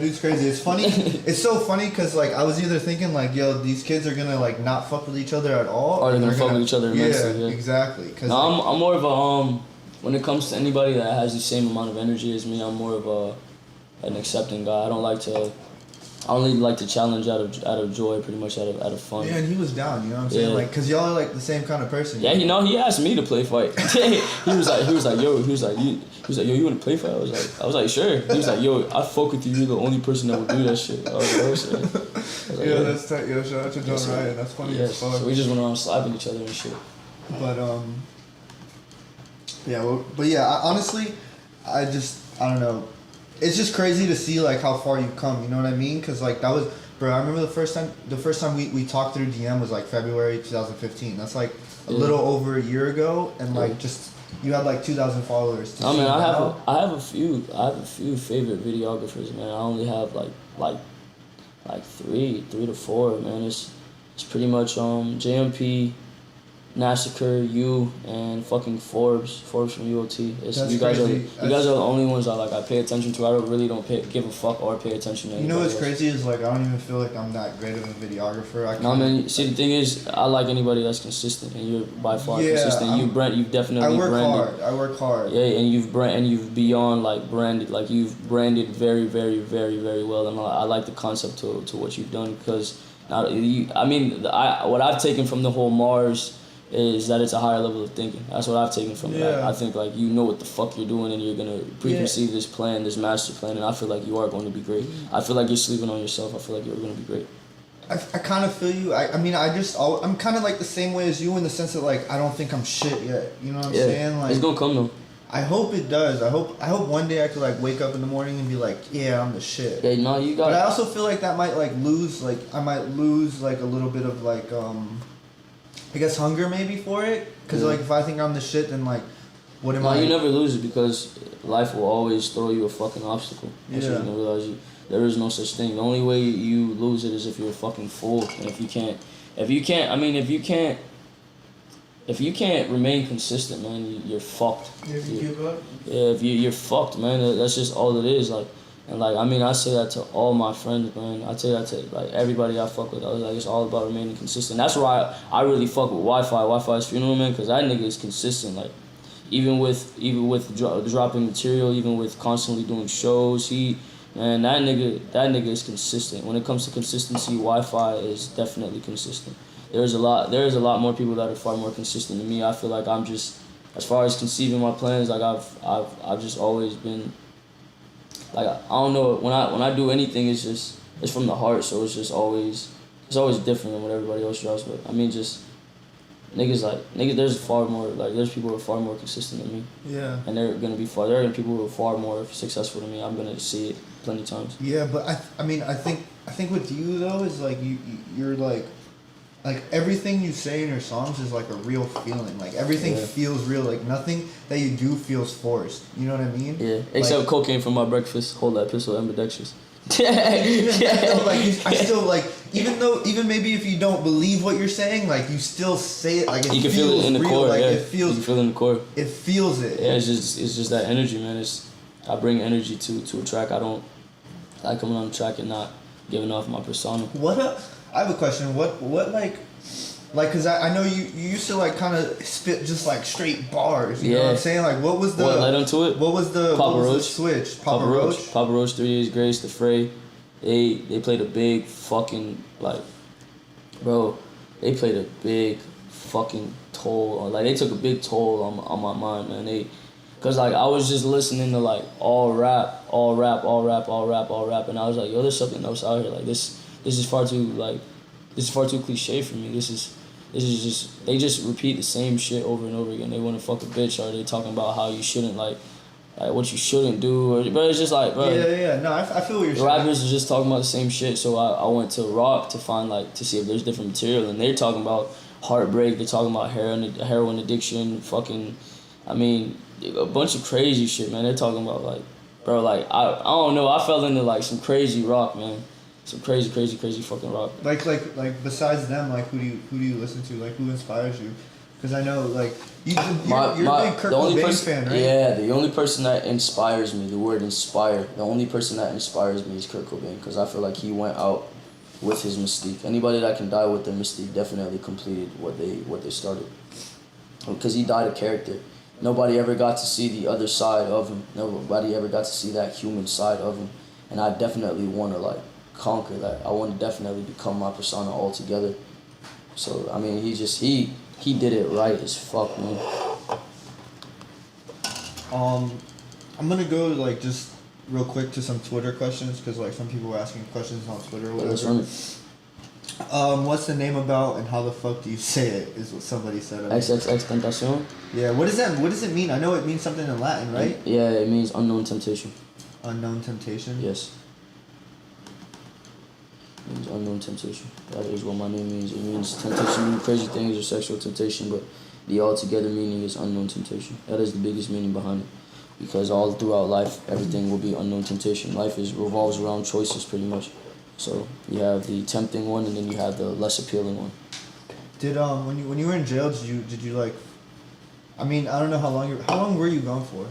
S3: dude's crazy. It's funny. It's so funny because like I was either thinking like, yo, these kids are gonna like not fuck with each other at all,
S1: Or they're gonna fuck with each other immensely, yeah.
S3: exactly. Cause
S1: No, I'm more of a when it comes to anybody that has the same amount of energy as me, I'm more of an accepting guy. I only like to challenge out of joy, pretty much out of fun.
S3: yeah, and he was down. You know what I'm saying?
S1: Yeah.
S3: Like, cause y'all are like the same kind of person.
S1: Yeah, he asked me to play fight. he was like, yo, you want to play fight? I was like, sure. He was like, yo, I fuck with you. You're the only person that would do that shit. I was like, oh shit.
S3: Yeah, that's tight. Yo, shout out to John Ryan. That's funny
S1: Yeah,
S3: as fuck.
S1: so we just went around slapping each other and shit.
S3: But yeah, well, but yeah, honestly, I don't know. It's just crazy to see like how far you've come. You know what I mean? Cause like that was, bro. I remember the first time we talked through DM was like February 2015. That's like a little over a year ago, and like just you had like 2,000 followers.
S1: I mean, I have a few favorite videographers, man. I only have like three to four, man. It's pretty much JMP, Massacre, you, and fucking Forbes from UOT.
S3: That's
S1: you guys
S3: crazy.
S1: are the only ones I pay attention to. I don't give a fuck or pay attention to.
S3: You know what's
S1: else.
S3: crazy is like I don't even feel like I'm that great of a videographer.
S1: No, man. See, the thing is, I like anybody that's consistent, and you're by far consistent. You've definitely
S3: I work
S1: branded.
S3: hard. I work hard.
S1: Yeah, and you've beyond like branded. Like you've branded very, very, very, very well, and I like the concept to what you've done because what I've taken from the whole Mars is that it's a higher level of thinking. That's what I've taken from it. I think like you know what the fuck you're doing and you're gonna preconceive this plan, this master plan, and I feel like you are going to be great. I feel like you're sleeping on yourself. I feel like you're going to be great.
S3: I kind of feel you. I'm kind of like the same way as you in the sense that like I don't think I'm shit yet. You know what I'm saying? Like
S1: it's gonna come though.
S3: I hope it does. I hope one day I could like wake up in the morning and be like, yeah, I'm the shit.
S1: Yeah, no, you got.
S3: But I also feel like that might like lose like I might lose like a little bit of like I guess hunger maybe for it. Cause like if I think I'm the shit, then like what am I?
S1: No, you never lose it because life will always throw you a fucking obstacle. That's what you're gonna realize. There is no such thing. The only way you lose it is if you're a fucking fool. And if you can't remain consistent, man, you're fucked.
S3: If you give up?
S1: Yeah, if you're fucked, man. That's just all it is. Like, and like, I mean, I say that to all my friends, man. I say that to like everybody I fuck with. I was like, it's all about remaining consistent. That's why I really fuck with Wi-Fi. Wi-Fi's funeral, man, because that nigga is consistent. Like, even with dropping material, even with constantly doing shows, that nigga is consistent. When it comes to consistency, Wi-Fi is definitely consistent. There's a lot more people that are far more consistent than me. I feel like I'm just, as far as conceiving my plans, like I've just always been, like I don't know, when I do anything, it's from the heart, so it's always different than what everybody else does. But I mean, just niggas, there's people who are far more consistent than me.
S3: Yeah.
S1: And there are gonna be people who are far more successful than me. I'm gonna see it plenty of times.
S3: Yeah, but I think with you though is like you're like everything you say in your songs is like a real feeling. Like everything feels real. Like nothing that you do feels forced. You know what I mean?
S1: Yeah. Except cocaine for my breakfast. Hold that pistol, ambidextrous.
S3: I still like even maybe if you don't believe what you're saying, like you still say it like it
S1: you can
S3: feels
S1: feel it in the
S3: real.
S1: core.
S3: Like
S1: you
S3: can
S1: feel it in the core.
S3: It feels it.
S1: Yeah, it's just that energy, man. I bring energy to a track. I don't like coming on the track and not giving off my persona.
S3: I have a question. What like, cause I know you used to like kind of spit just like straight bars. You know what I'm saying? Like what was the
S1: led into it?
S3: What was the switch? Papa Roach.
S1: Papa Roach, 3 Days Grace, The Fray. They played a big fucking they played a big fucking toll. Like they took a big toll on my mind, man. Cause like I was just listening to like all rap, and I was like, yo, there's something else out here. Like this is far too cliche for me. This is just they just repeat the same shit over and over again. They want to fuck a bitch, or they talking about how you shouldn't like what you shouldn't do. But it's just like, bro.
S3: Yeah. No, I feel what you're saying.
S1: Rappers are just talking about the same shit. So I went to rock to find to see if there's different material, and they're talking about heartbreak. They're talking about heroin addiction. Fucking, I mean, a bunch of crazy shit, man. They're talking about bro, I don't know. I fell into some crazy rock, man. Some crazy fucking rock.
S3: Like besides them, who do you listen to? Like who inspires you? Because I know you're a big Kurt Cobain fan, right?
S1: Yeah, the only person that inspires me, the word inspire, the only person that inspires me is Kurt Cobain, because I feel like he went out with his mystique. Anybody that can die with their mystique definitely completed what they started. Because he died a character. Nobody ever got to see the other side of him. Nobody ever got to see that human side of him. And I definitely want to conquer that. I want to definitely become my persona altogether. So I mean, he did it right as fuck, man.
S3: I'm gonna go just real quick to some Twitter questions, because some people were asking questions on Twitter or whatever.
S1: Let's run it.
S3: What's the name about and how the fuck do you say it? Is what somebody said.
S1: XXXTENTACION.
S3: Yeah. What does it mean? I know it means something in Latin, right?
S1: Yeah, it means unknown temptation.
S3: Unknown temptation.
S1: Yes. It means unknown temptation. That is what my name means. It means temptation, crazy things, or sexual temptation, but the altogether meaning is unknown temptation. That is the biggest meaning behind it. Because all throughout life, everything will be unknown temptation. Life revolves around choices, pretty much. So you have the tempting one, and then you have the less appealing one.
S3: Did when you were in jail, did you I mean, I don't know how long were you gone for?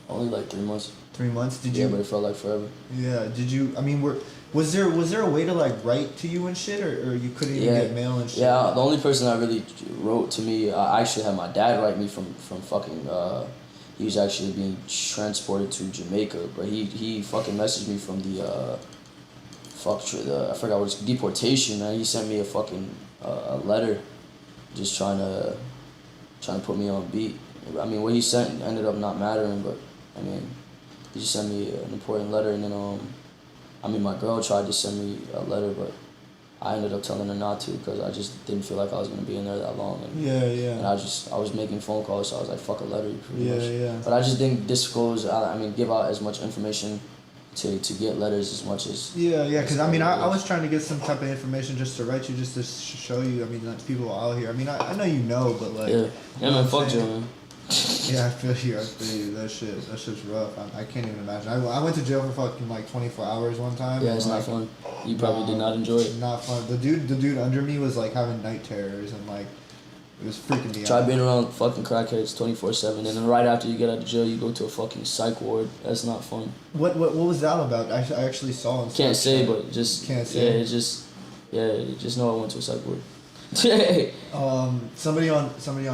S1: Only 3 months.
S3: 3 months? Did you?
S1: Yeah, but it felt like forever.
S3: Yeah. Did you? I mean, was there a way to write to you and shit, or you couldn't even get mail and shit?
S1: Yeah, the only person that really wrote to me, I actually had my dad write me from fucking. He was actually being transported to Jamaica, but he fucking messaged me from the I forgot what it's, deportation, man. He sent me a fucking a letter, just trying to put me on beat. I mean, what he sent ended up not mattering, but I mean, he just sent me an important letter, and then my girl tried to send me a letter, but I ended up telling her not to, because I just didn't feel like I was gonna be in there that long. And, And I was making phone calls, so I was like, fuck a letter, pretty much.
S3: Yeah.
S1: But I just didn't disclose. Give out as much information to get letters as much as.
S3: Yeah, because I was trying to get some type of information just to write you, just to show you. I mean, people out here. I mean, I know you know, but
S1: man, fuck you, man.
S3: Yeah, I feel you. That shit's rough. I can't even imagine. I went to jail for fucking 24 hours one time.
S1: Yeah, it's not fun. You probably did not enjoy it.
S3: Not fun. The dude under me was having night terrors, and it was freaking me out.
S1: Try being around fucking crackheads 24/7, and then right after you get out of jail, you go to a fucking psych ward. That's not fun.
S3: What was that about? I actually saw on.
S1: Can't say, but just
S3: can't say.
S1: Just know I went to a psych ward.
S3: Somebody on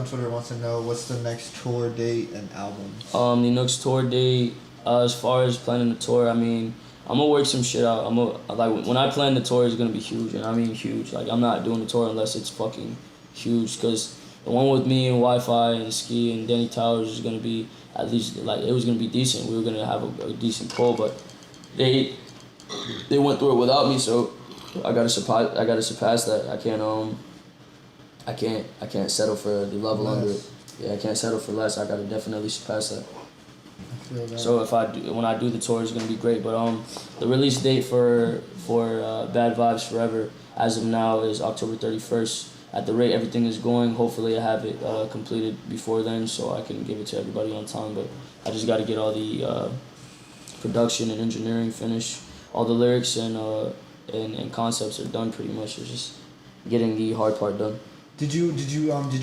S3: Twitter wants to know what's the next tour date and album.
S1: The next tour date, as far as planning the tour, I mean, I'm gonna work some shit out. When I plan the tour, it's gonna be huge, and I mean huge. I'm not doing the tour unless it's fucking huge, because the one with me and Wi-Fi and Ski and Danny Towers is gonna be at least it was gonna be decent. We were gonna have a decent pull, but they went through it without me, so I gotta surpass that. I can't settle for the level under it. Yeah, I can't settle for less. I gotta definitely surpass that. So when I do the tour, it's gonna be great. But the release date for Bad Vibes Forever as of now is October 31st. At the rate everything is going, hopefully I have it completed before then, so I can give it to everybody on time. But I just got to get all the production and engineering finished. All the lyrics and concepts are done pretty much. It's just getting the hard part done.
S3: Did you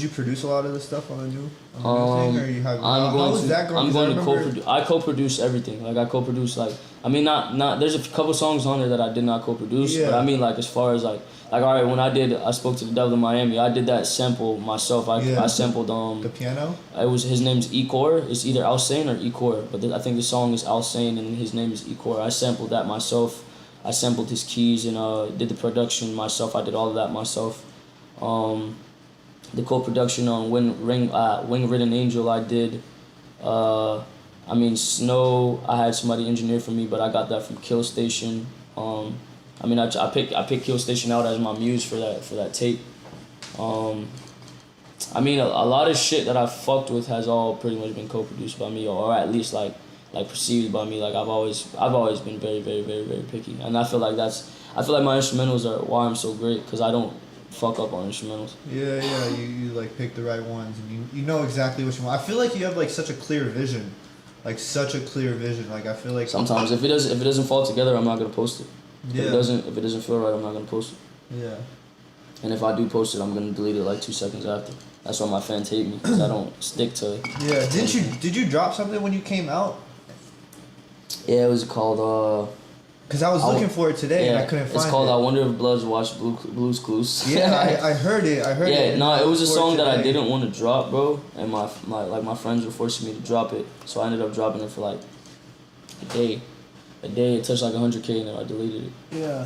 S3: produce a lot of the stuff on the new thing, or you have? How is that going?
S1: I'm going to co-produce. I co-produce everything. I co-produce not. There's a couple songs on there that I did not co-produce, but I mean as far as all right, when I spoke to the Devil in Miami, I did that sample myself. I sampled
S3: the piano.
S1: It was his name's Ecor. It's either Alsane or Ecor, but I think the song is Alsane and his name is Ecor. I sampled that myself. I sampled his keys and did the production myself. I did all of that myself. The co-production on Wing Ridden Angel I did I mean, snow, I had somebody engineer for me, but I got that from Kill Station. I mean, I picked Kill Station out as my muse for that tape. I mean, a lot of shit that I fucked with has all pretty much been co-produced by me, or at least like perceived by me. Like I've always been very, very, very, very picky, and I feel like my instrumentals are why I'm so great, because I don't fuck up on instrumentals.
S3: Yeah, you like pick the right ones, and you know exactly what you want. I feel like you have like such a clear vision, like such a clear vision. Like I feel like
S1: sometimes if it doesn't fall together, I'm not gonna post it.
S3: Yeah.
S1: If it doesn't feel right, I'm not gonna post it.
S3: Yeah.
S1: And if I do post it, I'm gonna delete it like 2 seconds after. That's why my fans hate me, because I don't stick to it.
S3: Yeah. Did you drop something when you came out?
S1: Yeah, it was called
S3: Because I was looking for it today and I couldn't find it.
S1: It's called I Wonder If Bloods Watch Blues Clues.
S3: Yeah, I heard it.
S1: Yeah, no, it was a song that I didn't want to drop, bro. And my friends were forcing me to drop it. So I ended up dropping it for like a day. It touched like 100K and then I deleted it.
S3: Yeah.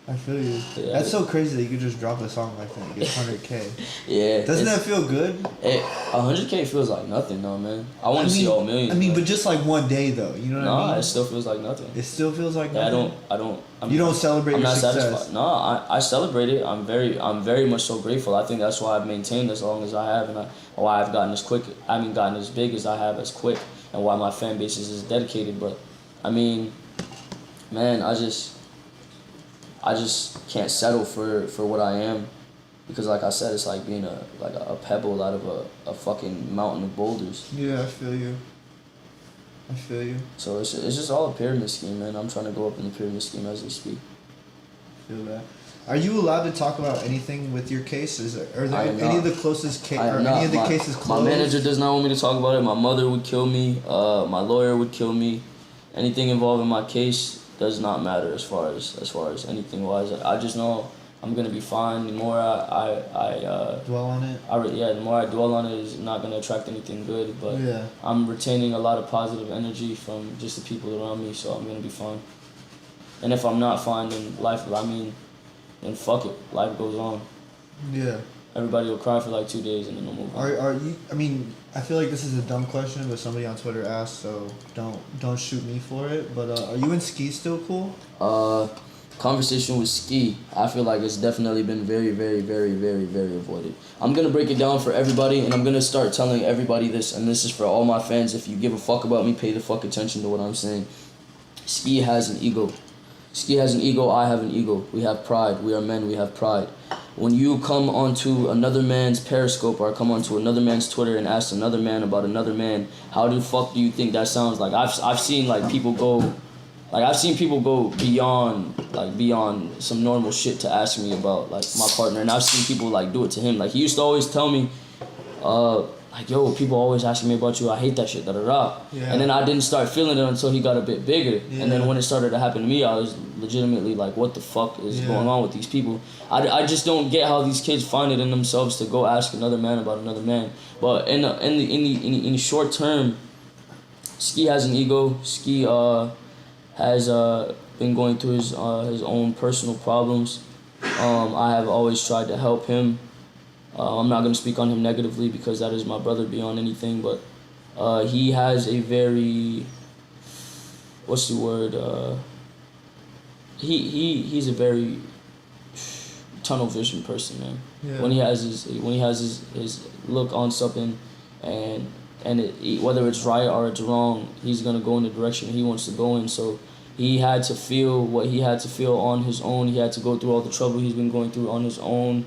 S3: I feel you. Yeah, that's so crazy that you could just drop a song like that and get 100K.
S1: Yeah.
S3: Doesn't that feel good?
S1: 100K feels like nothing, though, man. I want to see all millions.
S3: I mean, but just like one day, though. You know what I mean?
S1: It still feels like nothing.
S3: It still feels like nothing?
S1: You
S3: don't celebrate your success?
S1: Satisfied. No, I celebrate it. I'm very much so grateful. I think that's why I've maintained as long as I have, and why I've gotten gotten as big as I have as quick, and why my fan base is as dedicated. But, I mean, man, I just can't settle for what I am, because like I said, it's like being a pebble out of a fucking mountain of boulders.
S3: Yeah, I feel you.
S1: So it's just all a pyramid scheme, man. I'm trying to go up in the pyramid scheme as we speak.
S3: Feel that. Are you allowed to talk about anything with your case? Are there any of the closest cases closed?
S1: My manager does not want me to talk about it. My mother would kill me. My lawyer would kill me. Anything involving my case does not matter as far as anything wise. I just know I'm gonna be fine. The more I
S3: dwell on it.
S1: The more I dwell on it is not gonna attract anything good. But
S3: yeah.
S1: I'm retaining a lot of positive energy from just the people around me, so I'm gonna be fine. And if I'm not fine, then then fuck it. Life goes on.
S3: Yeah.
S1: Everybody will cry for like 2 days and then they'll move on.
S3: Are you? I mean, I feel like this is a dumb question, but somebody on Twitter asked, so don't shoot me for it. But are you and Ski still cool?
S1: Conversation with Ski, I feel like it's definitely been very, very, very, very, very avoided. I'm gonna break it down for everybody, and I'm gonna start telling everybody this, and this is for all my fans. If you give a fuck about me, pay the fuck attention to what I'm saying. Ski has an ego. Ski has an ego, I have an ego. We have pride. We are men, we have pride. When you come onto another man's Periscope or come onto another man's Twitter and ask another man about another man, how the fuck do you think that sounds like? I've seen people go beyond some normal shit to ask me about like my partner, and I've seen people do it to him. Like he used to always tell me, yo, people always asking me about you. I hate that shit, da da da. Yeah. And then I didn't start feeling it until he got a bit bigger. Yeah. And then when it started to happen to me, I was legitimately like, what the fuck is going on with these people? I just don't get how these kids find it in themselves to go ask another man about another man. But in the short term, Ski has an ego. Ski has been going through his own personal problems. I have always tried to help him. I'm not going to speak on him negatively because that is my brother beyond anything, but he has a very, he's a very tunnel vision person, man. Yeah. When he has his look on something and whether it's right or it's wrong, he's going to go in the direction he wants to go in. So he had to feel what he had to feel on his own. He had to go through all the trouble he's been going through on his own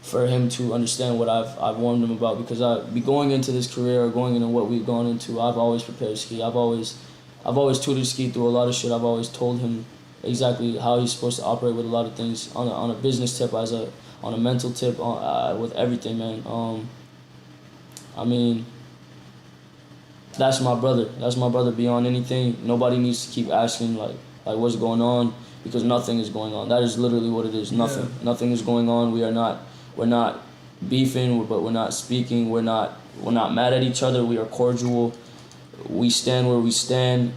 S1: for him to understand what I've warned him about, because going into this career or going into what we've gone into, I've always prepared Ski. I've always tutored Ski through a lot of shit. I've always told him exactly how he's supposed to operate with a lot of things on a business tip, on a mental tip, with everything, man. I mean, that's my brother. That's my brother beyond anything. Nobody needs to keep asking like what's going on, because nothing is going on. That is literally what it is. Nothing. Yeah. Nothing is going on. We're not beefing, but we're not speaking. We're not mad at each other. We are cordial. We stand where we stand.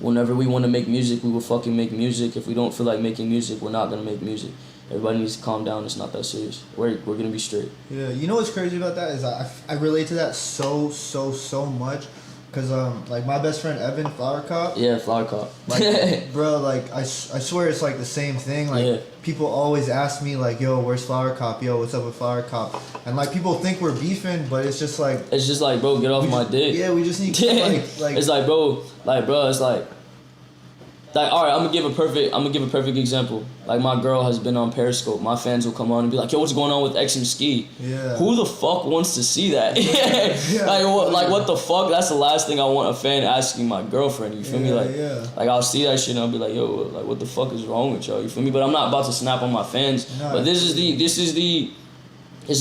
S1: whenever we want to make music, we will fucking make music. If we don't feel like making music, we're not gonna make music. Everybody needs to calm down. It's not that serious. We're gonna be straight.
S3: Yeah, you know what's crazy about that is I relate to that so much, cause like my best friend Evan Flower Cop.
S1: Yeah, Flower Cop.
S3: Like, bro, like I swear it's like the same thing. Like
S1: Yeah.
S3: people always ask me like, yo, where's Flower Cop? Yo, what's up with Flower Cop? And like people think we're beefing, but it's just like
S1: It's just like, bro, get off my dick.
S3: Yeah, we just need to like
S1: It's like, bro, it's like all right, I'm gonna give a perfect example. Like my girl has been on Periscope. My fans will come on and be like, yo, what's going on with X and Ski?
S3: Yeah.
S1: Who the fuck wants to see that?
S3: Yeah.
S1: Like what the fuck? That's the last thing I want a fan asking my girlfriend. You feel me? Like I'll see that shit and I'll be like, yo, like what the fuck is wrong with y'all? You feel me? But I'm not about to snap on my fans.
S3: No,
S1: but this is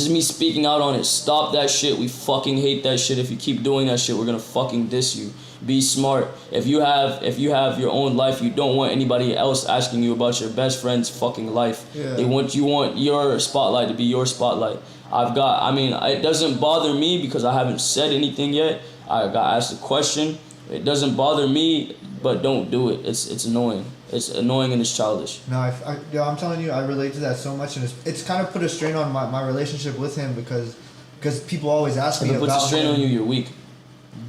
S1: me speaking out on it. Stop that shit. We fucking hate that shit. If you keep doing that shit, we're gonna fucking diss you. Be smart. If you have your own life, you don't want anybody else asking you about your best friend's fucking life.
S3: Yeah.
S1: You want your spotlight to be your spotlight. It doesn't bother me because I haven't said anything yet. I got asked a question. It doesn't bother me, but don't do it. It's annoying. It's annoying and it's childish.
S3: No, I'm telling you, I relate to that so much, and it's kind of put a strain on my relationship with him because people always ask me
S1: If it
S3: about
S1: puts a strain
S3: him.
S1: on you, you're weak.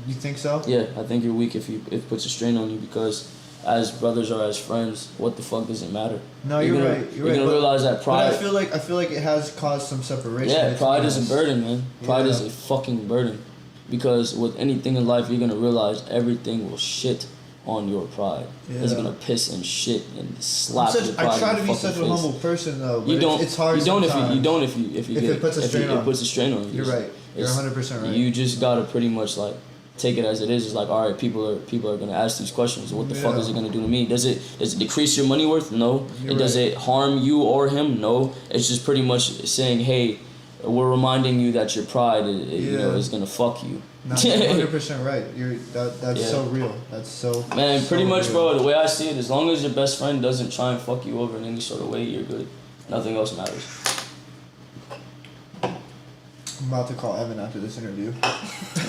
S3: You think so?
S1: Yeah, I think you're weak if it puts a strain on you because as brothers or as friends, what the fuck does it matter?
S3: No, you're right.
S1: You're gonna realize that pride.
S3: But I feel like it has caused some separation.
S1: Yeah, pride is a burden, man. Pride is
S3: Yeah.
S1: a fucking burden. Because with anything in life, you're gonna realize everything will shit on your pride.
S3: Yeah.
S1: It's gonna piss and shit and slap your pride.
S3: I try
S1: in
S3: to
S1: the
S3: be
S1: fucking
S3: such a
S1: face.
S3: humble person though. But
S1: You don't.
S3: It's hard.
S1: You don't
S3: sometimes.
S1: if you
S3: If
S1: get
S3: it puts a strain on.
S1: It puts a strain on you.
S3: You're right. You're 100% right.
S1: You just gotta pretty much like take it as it is. It's like, all right, people are gonna ask these questions. What the fuck
S3: Yeah.
S1: is it gonna do to me? Does it decrease your money worth? No.
S3: You're
S1: Does
S3: right.
S1: it harm you or him? No. It's just pretty much saying, hey, we're reminding you that your pride, is gonna fuck you.
S3: No, you're 100% right. That's so real. That's so.
S1: Man, pretty
S3: so
S1: much,
S3: real.
S1: bro. The way I see it, as long as your best friend doesn't try and fuck you over in any sort of way, you're good. Nothing else matters.
S3: I'm about to call Evan after this interview.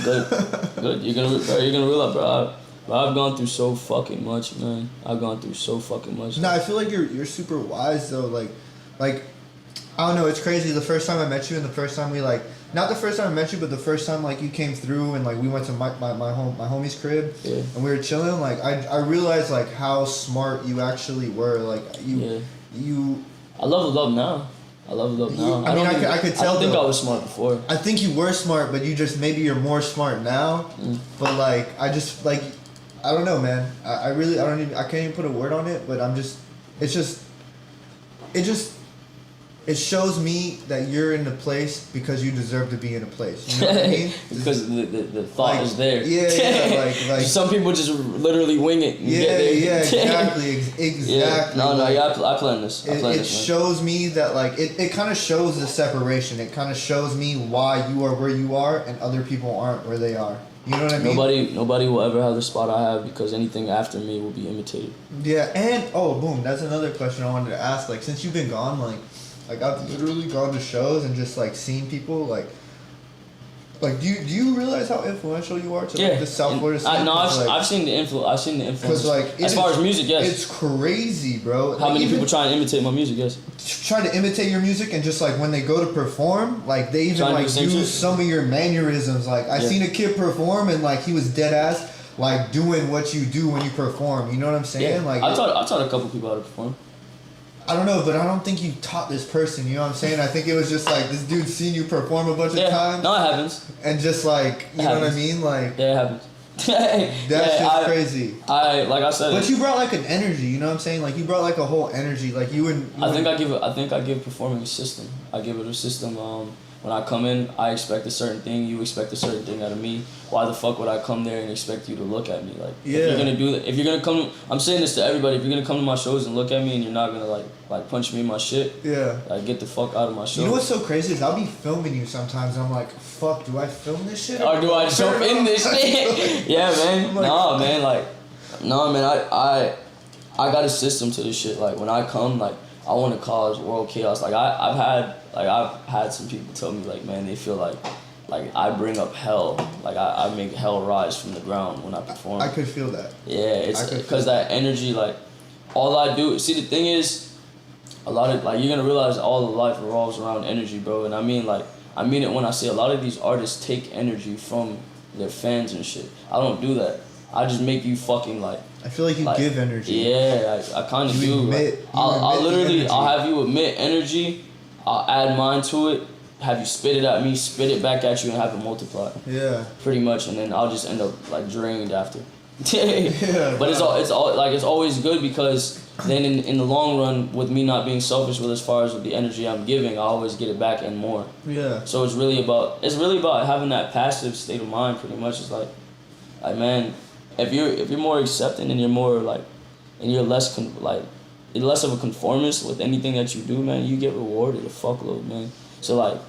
S1: Good. You're gonna realize, bro. I've gone through so fucking much, man. I've gone through so fucking much.
S3: No, I feel like you're super wise though. Like I don't know. It's crazy. The first time I met you, and the first time we not the first time I met you, but the first time like you came through and like we went to my homie's crib,
S1: Yeah.
S3: and we were chilling. Like I realized like how smart you actually were. Like you.
S1: I leveled up now. I could
S3: tell.
S1: I think I was smart before.
S3: I think you were smart, but you just maybe you're more smart now. But like I just like I don't know, man. I can't even put a word on it, but it shows me that you're in the place because you deserve to be in a place. You know what I mean?
S1: Because the thought is there.
S3: Yeah, like
S1: some people just literally wing it. And get there.
S3: Yeah, exactly.
S1: Yeah. No, I plan this.
S3: It shows me that like it kind of shows the separation. It kind of shows me why you are where you are and other people aren't where they are. You know what I mean?
S1: Nobody will ever have the spot I have because anything after me will be imitated.
S3: Yeah, and boom, that's another question I wanted to ask. Like since you've been gone, like I've literally gone to shows and just like seen people like do you realize how influential you are to like, the South Florida scene?
S1: I've seen the influence. I've seen the influence.
S3: Like
S1: as far as music, yes.
S3: It's crazy, bro.
S1: How many people try and imitate my music? Yes.
S3: Try to imitate your music and just like when they go to perform, like they even like use some of your mannerisms. Like I seen a kid perform and like he was dead ass like doing what you do when you perform. You know what I'm saying?
S1: Yeah.
S3: Like
S1: I taught a couple people how to perform.
S3: I don't know, but I don't think you taught this person, you know what I'm saying? I think it was just like this dude seen you perform a bunch of times.
S1: No, it happens.
S3: And just like, you know what I mean? Like,
S1: yeah, it happens.
S3: That's just crazy.
S1: Like I said.
S3: But you brought like an energy, you know what I'm saying? Like you brought like a whole energy. Like I
S1: think I give performing a system. I give it a system. When I come in, I expect a certain thing. You expect a certain thing out of me. Why the fuck would I come there and expect you to look at me? Like, if you're gonna do that, if you're gonna come, I'm saying this to everybody. If you're gonna come to my shows and look at me and you're not gonna like punch me in my shit, like get the fuck out of my show.
S3: You know what's so crazy is I'll be filming you sometimes and I'm like, fuck, do I film this shit?
S1: Or do I jump in this shit? Yeah, man. No, man. I got a system to this shit. Like when I come, like I want to cause world chaos. Like I've had some people tell me like, man, they feel like like I bring up hell. Like I make hell rise from the ground when I perform.
S3: I could feel that.
S1: Yeah, it's because that energy, like, all I do. See, the thing is, a lot of, like, you're gonna realize all of life revolves around energy, bro. And I mean it when I say a lot of these artists take energy from their fans and shit. I don't do that. I just make you fucking like.
S3: I feel like you give energy.
S1: Yeah, I kind of do. I'll have you emit energy. I'll add mine to it. Have you spit it at me, spit it back at you, and have it multiply.
S3: Yeah. Pretty
S1: much, and then I'll just end up like drained after.
S3: Yeah.
S1: But it's always good because then in the long run, with me not being selfish with as far as with the energy I'm giving, I always get it back and more.
S3: Yeah.
S1: So it's really about having that passive state of mind. Pretty much, it's like man, if you're more accepting and you're more like, and you're less less of a conformist with anything that you do, man, you get rewarded a fuckload, man. So like,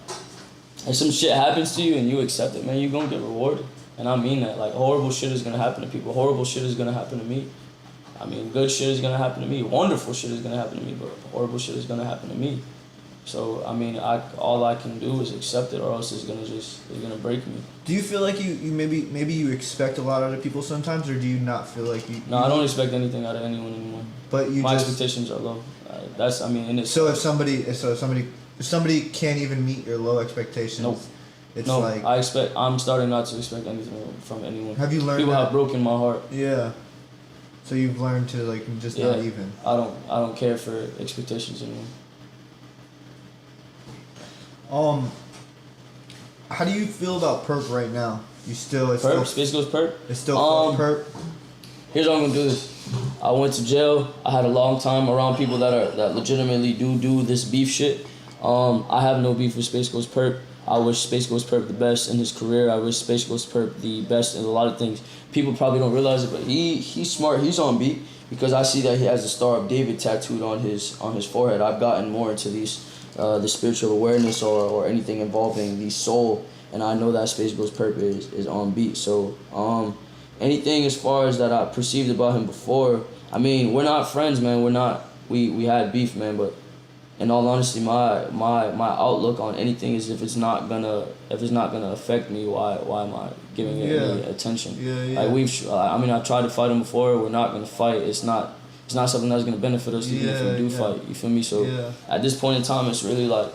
S1: if some shit happens to you and you accept it, man, you're gonna get rewarded. And I mean that. Like, horrible shit is gonna happen to people. Horrible shit is gonna happen to me. I mean, good shit is gonna happen to me. Wonderful shit is gonna happen to me, but horrible shit is gonna happen to me. So I mean, all I can do is accept it, or else it's gonna break me.
S3: Do you feel like you maybe you expect a lot out of people sometimes, or do you not feel like you?
S1: No, I don't expect anything out of anyone anymore.
S3: But
S1: my expectations are low.
S3: So if somebody can't even meet your low expectations,
S1: nope. I'm starting not to expect anything from anyone.
S3: Have you learned?
S1: People have broken my heart.
S3: Yeah. So you've learned to like just not even.
S1: I don't care for expectations anymore.
S3: How do you feel about Perp right now?
S1: Space Ghost Perp?
S3: It's still Perp.
S1: Here's how I'm gonna do this. I went to jail. I had a long time around people that legitimately do this beef shit. I have no beef with Space Ghost Perp. I wish Space Ghost Perp the best in his career. I wish Space Ghost Perp the best in a lot of things. People probably don't realize it, but he's smart. He's on beat because I see that he has the Star of David tattooed on his forehead. I've gotten more into these the spiritual awareness or anything involving the soul, and I know that Space Ghost Perp is on beat. So anything as far as that I perceived about him before, I mean, we're not friends, man. We had beef, man, but in all honesty, my outlook on anything is if it's not gonna affect me, why am I giving it any attention?
S3: Yeah.
S1: Like I tried to fight him before. We're not gonna fight. It's not something that's gonna benefit us even if we do fight. You feel me? So at this point in time, it's really like,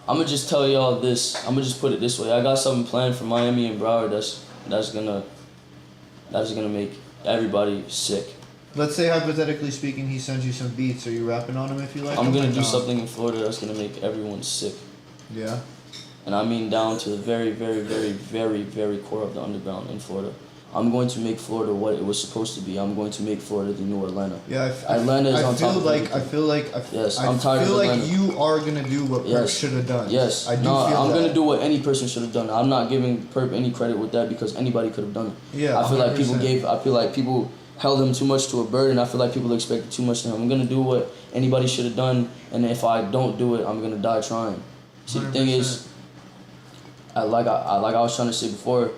S1: I'm gonna just tell y'all this. I'm gonna just put it this way. I got something planned for Miami and Broward that's gonna make everybody sick.
S3: Let's say, hypothetically speaking, he sends you some beats. Are you rapping on them if you like?
S1: I'm gonna do something in Florida that's gonna make everyone sick.
S3: Yeah.
S1: And I mean down to the very, very, very, very, very core of the underground in Florida. I'm going to make Florida what it was supposed to be. I'm going to make Florida the new Atlanta.
S3: Yeah,
S1: Atlanta is on top of everything.
S3: I feel like
S1: I'm tired of Atlanta.
S3: you are gonna do what Perp should have done.
S1: Yes.
S3: I'm
S1: gonna do what any person should have done. I'm not giving Perp any credit with that because anybody could have done it.
S3: Yeah.
S1: I feel like people held him too much to a burden. I feel like people expected too much of him. I'm gonna do what anybody should have done, and if I don't do it, I'm gonna die trying. See, 100%. The thing is, like I was trying to say before,